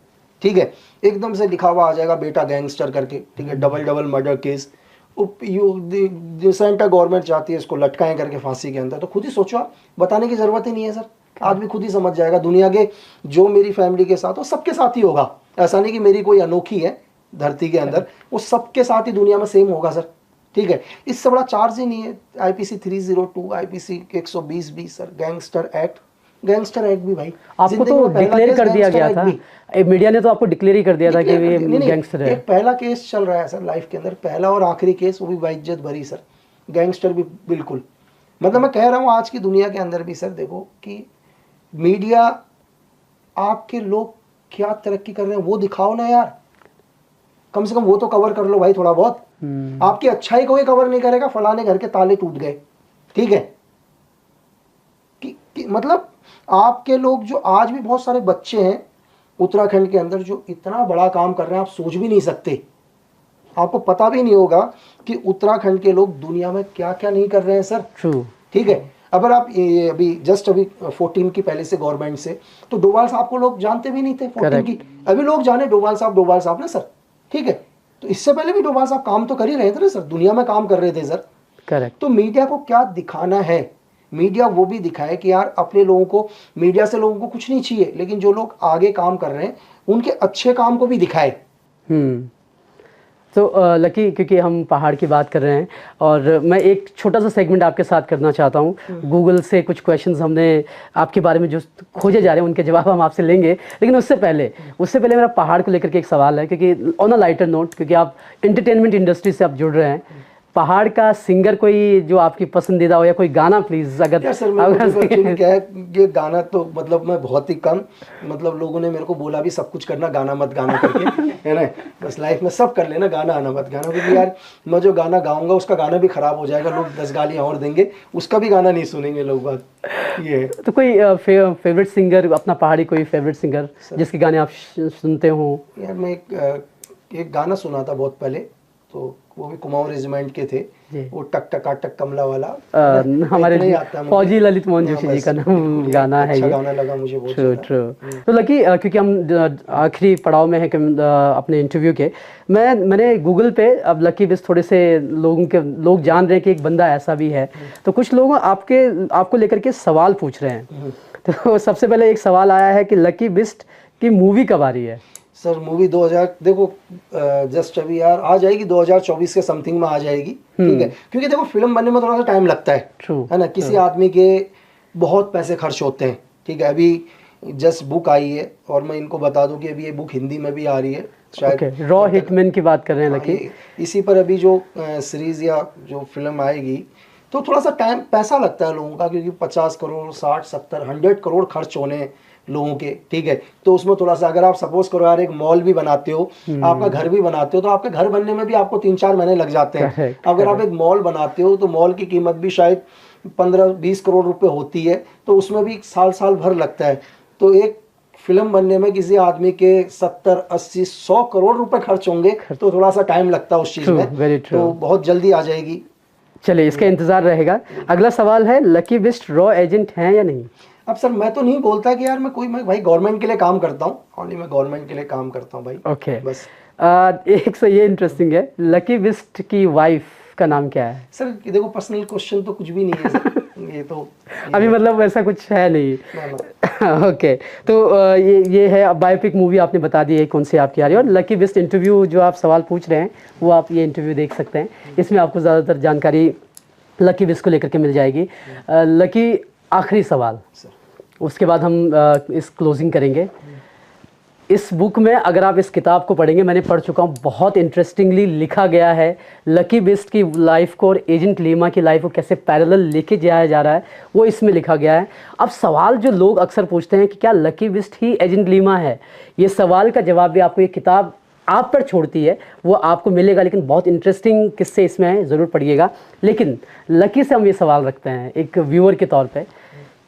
ठीक है। एकदम से लिखा हुआ आ जाएगा बेटा गैंगस्टर करके, ठीक है, double murder case, centre government चाहती है इसको लटकाएं करके फांसी के अंदर। तो खुद ही सोचो, आप बताने की ज़रूरत ही नहीं है सर, आदमी खुद ही समझ जाएगा। दुनिया के जो मेरी फैमिली के साथ हो सबके साथ ही होगा, ऐसा नहीं कि मेरी कोई अनोखी है धरती के अंदर, वो सबके साथ ही दुनिया में सेम होगा सर, ठीक है। इससे बड़ा चार्ज ही नहीं है। IPC 302, IPC 120B sir, gangster act भी भाई आपको तो डिक्लेयर कर दिया गया था, मीडिया ने तो आपको डिक्लेयर ही कर दिया था कि ये गैंगस्टर है। एक पहला केस चल रहा है सर लाइफ के अंदर, पहला और आखिरी केस, वो भी बाइज्जत भरी सर, गैंगस्टर भी बिल्कुल। मतलब मैं कह रहा हूँ आज की दुनिया के अंदर भी सर देखो कि मीडिया, आपके लोग क्या तरक्की कर रहे हैं वो दिखाओ ना यार, कम से कम वो तो कवर कर लो भाई थोड़ा बहुत। आपकी अच्छाई कोई कवर नहीं करेगा, फलाने घर के ताले टूट गए, ठीक है, कि मतलब आपके लोग जो आज भी बहुत सारे बच्चे हैं उत्तराखंड के अंदर जो इतना बड़ा काम कर रहे हैं, आप सोच भी नहीं सकते। आपको पता भी नहीं होगा कि उत्तराखंड के लोग दुनिया में क्या क्या नहीं कर रहे हैं सर, ठीक है। अगर आप अभी 14 की पहले से गवर्नमेंट से, तो डोभाल साहब को लोग जानते भी नहीं थे 14 की, अभी लोग जाने डोभाल साहब ना सर, ठीक है। तो इससे पहले भी डोभाल साहब काम तो कर ही रहे थे ना सर, दुनिया में काम कर रहे थे सर, करेक्ट। तो मीडिया को क्या दिखाना है, मीडिया वो भी दिखाए कि यार अपने लोगों को, मीडिया से लोगों को कुछ नहीं चाहिए, लेकिन जो लोग आगे काम कर रहे हैं उनके अच्छे काम को भी दिखाए। तो लकी, क्योंकि हम पहाड़ की बात कर रहे हैं और मैं एक छोटा सा सेगमेंट आपके साथ करना चाहता हूँ। गूगल से कुछ क्वेश्चंस हमने आपके बारे में जो खोजे जा रहे हैं उनके जवाब हम आपसे लेंगे, लेकिन उससे पहले मेरा पहाड़ को लेकर के एक सवाल है, क्योंकि ऑन अ लाइटर नोट, क्योंकि आप एंटरटेनमेंट इंडस्ट्री से आप जुड़ रहे हैं, पहाड़ का सिंगर कोई जो आपकी पसंदीदा हो, या कोई गाना प्लीज अगर। सर क्या है, ये गाना तो मतलब मैं बहुत ही कम, मतलब लोगों ने मेरे को बोला भी सब कुछ करना, गाना मत गाना करके, है ना, बस लाइफ में सब कर लेना, गाना आना मत गाना, क्योंकि यार मैं जो गाना गाऊंगा उसका गाना भी खराब हो जाएगा, लोग 10 गालियाँ और देंगे, उसका भी गाना नहीं सुनेंगे लोग बात ये है। तो कोई फेवरेट सिंगर, अपना पहाड़ी कोई फेवरेट सिंगर जिसके गाने आप सुनते हो? यार मैं एक गाना सुना था बहुत पहले, तो वो भी कुमाऊं रेजिमेंट के थे, वो टक टक टक कमला वाला, हमारे फौजी ललित मोहन जोशी जी का नाम गाना है, अच्छा गाना लगा मुझे बहुत। ट्रू। तो लकी, क्योंकि हम आखिरी पड़ाव में हैं अपने इंटरव्यू के, मैंने गूगल पे, अब लकी बिस्ट थोड़े से लोग जान रहे हैं कि एक बंदा ऐसा भी है, तो कुछ लोग आपको लेकर के सवाल पूछ रहे हैं। तो सबसे पहले एक सवाल आया है कि लकी बिस्ट की मूवी कब आ रही है? सर मूवी 2000 देखो जस्ट अभी यार आ जाएगी 2024 के समथिंग में आ जाएगी, ठीक है, क्योंकि देखो फिल्म बनने में थोड़ा सा टाइम लगता है ना, किसी आदमी के बहुत पैसे खर्च होते हैं, ठीक है। अभी जस्ट बुक आई है और मैं इनको बता दूं कि अभी ये बुक हिंदी में भी आ रही है शायद। रॉ हिटमैन की बात कर रहे हैं लकी। इसी पर अभी जो सीरीज या जो फिल्म आएगी तो थोड़ा सा टाइम पैसा लगता है लोगों का, क्योंकि 50 करोड़ 60 70 100 करोड़ खर्च होने लोगों के, ठीक है। तो उसमें थोड़ा सा अगर आप सपोज करो यार एक मॉल भी बनाते हो, आपका घर भी बनाते हो, तो आपके घर बनने में भी आपको 3-4 महीने लग जाते हैं। अगर आप एक मॉल बनाते हो तो मॉल की कीमत भी शायद 15-20 करोड़ रुपए होती है, तो उसमें भी साल भर लगता है। तो एक फिल्म बनने में किसी आदमी के 70-80-100 करोड़ रुपए खर्च होंगे, तो थोड़ा सा टाइम लगता है उस चीज में, तो बहुत जल्दी आ जाएगी। चलिए इसका इंतजार रहेगा। अगला सवाल है, लकी बिस्ट रॉ एजेंट हैं या नहीं? अब सर मैं तो नहीं बोलता कि यार मैं भाई गवर्नमेंट के लिए काम करता हूँ, ओनली मैं गवर्नमेंट के लिए काम करता हूँ भाई। ओके बस एक से ये इंटरेस्टिंग है, लकी बिस्ट की वाइफ का नाम क्या है? सर देखो पर्सनल क्वेश्चन तो कुछ भी नहीं है सर। ये तो अभी मतलब ऐसा कुछ है नहीं। ओके तो ये है बायोपिक मूवी आपने बता दी है कौन सी आपकी आ रही है, और लकी बिस्ट इंटरव्यू जो आप सवाल पूछ रहे हैं वो आप ये इंटरव्यू देख सकते हैं, इसमें आपको ज़्यादातर जानकारी लकी बिस्ट को लेकर के मिल जाएगी। लकी आखिरी सवाल, उसके बाद हम इस क्लोजिंग करेंगे। इस बुक में अगर आप इस किताब को पढ़ेंगे, मैंने पढ़ चुका हूँ, बहुत इंटरेस्टिंगली लिखा गया है लकी बिस्ट की लाइफ को और एजेंट लीमा की लाइफ को कैसे पैरेलल लेके जाया जा रहा है, वो इसमें लिखा गया है। अब सवाल जो लोग अक्सर पूछते हैं कि क्या लकी बिस्ट ही एजेंट लीमा है, ये सवाल का जवाब भी आपको ये किताब आप पर छोड़ती है, वो आपको मिलेगा। लेकिन बहुत इंटरेस्टिंग किस्से इसमें हैं, ज़रूर पढ़िएगा। लेकिन लकी से हम ये सवाल रखते हैं एक व्यूअर के तौर पर,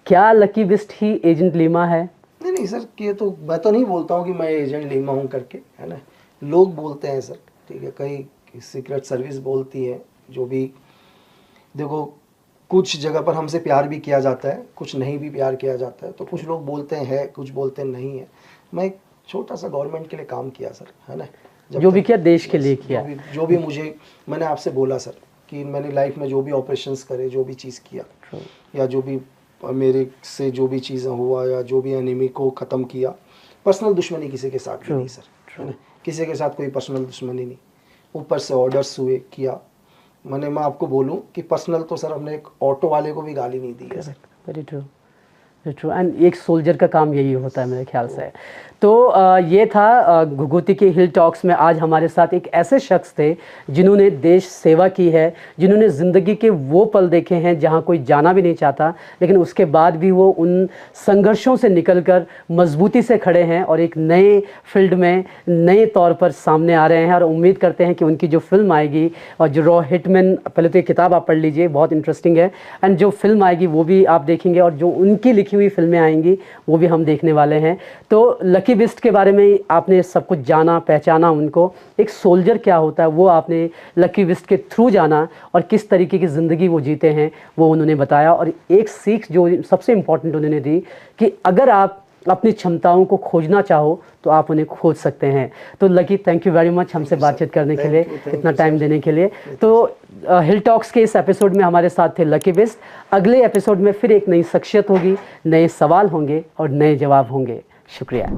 क्या लकी बिस्ट ही एजेंट लीमा है? नहीं सर, ये तो मैं तो नहीं बोलता हूँ कि मैं एजेंट लीमा हूँ करके, है ना, लोग बोलते हैं सर, ठीक है, कई सीक्रेट सर्विस बोलती है, जो भी देखो कुछ जगह पर हमसे प्यार भी किया जाता है, कुछ नहीं भी प्यार किया जाता है, तो कुछ लोग बोलते हैं कुछ बोलते नहीं है। मैं एक छोटा सा गवर्नमेंट के लिए काम किया सर, है ना, जो भी किया देश के लिए किया, जो भी मुझे, मैंने आपसे बोला सर कि मैंने लाइफ में जो भी ऑपरेशंस करे, जो भी चीज़ किया, या जो भी मेरे से जो भी चीज़ें हुआ, या जो भी एनिमी को ख़त्म किया, पर्सनल दुश्मनी किसी के साथ नहीं सर, है ना, किसी के साथ कोई पर्सनल दुश्मनी नहीं, ऊपर से ऑर्डर्स हुए किया। मैं आपको बोलूं कि पर्सनल तो सर हमने एक ऑटो वाले को भी गाली नहीं दी है sir. Very true, true. And एक सोल्जर का काम यही होता है मेरे ख्याल से। तो ये था घुघुती के हिल टॉक्स में आज हमारे साथ एक ऐसे शख्स थे जिन्होंने देश सेवा की है, जिन्होंने ज़िंदगी के वो पल देखे हैं जहाँ कोई जाना भी नहीं चाहता, लेकिन उसके बाद भी वो उन संघर्षों से निकलकर मजबूती से खड़े हैं और एक नए फील्ड में नए तौर पर सामने आ रहे हैं। और उम्मीद करते हैं कि उनकी जो फिल्म आएगी, और जो रॉ हिटमैन, पहले तो ये किताब आप पढ़ लीजिए, बहुत इंटरेस्टिंग है, एंड जो फिल्म आएगी वो भी आप देखेंगे, और जो उनकी लिखी हुई फिल्में आएंगी वो भी हम देखने वाले हैं। तो लकी बिस्ट के बारे में आपने सब कुछ जाना, पहचाना उनको, एक सोल्जर क्या होता है वो आपने लकी बिस्ट के थ्रू जाना, और किस तरीके की ज़िंदगी वो जीते हैं वो उन्होंने बताया। और एक सीख जो सबसे इम्पॉर्टेंट उन्होंने दी कि अगर आप अपनी क्षमताओं को खोजना चाहो तो आप उन्हें खोज सकते हैं। तो lucky, thank you very much हमसे बातचीत करने के लिए, इतना टाइम देने के लिए। तो हिल टॉक्स के इस एपिसोड में हमारे साथ थे लकी बिस्ट। अगले एपिसोड में फिर एक नई शख्सियत होगी, नए सवाल होंगे और नए जवाब होंगे। शुक्रिया।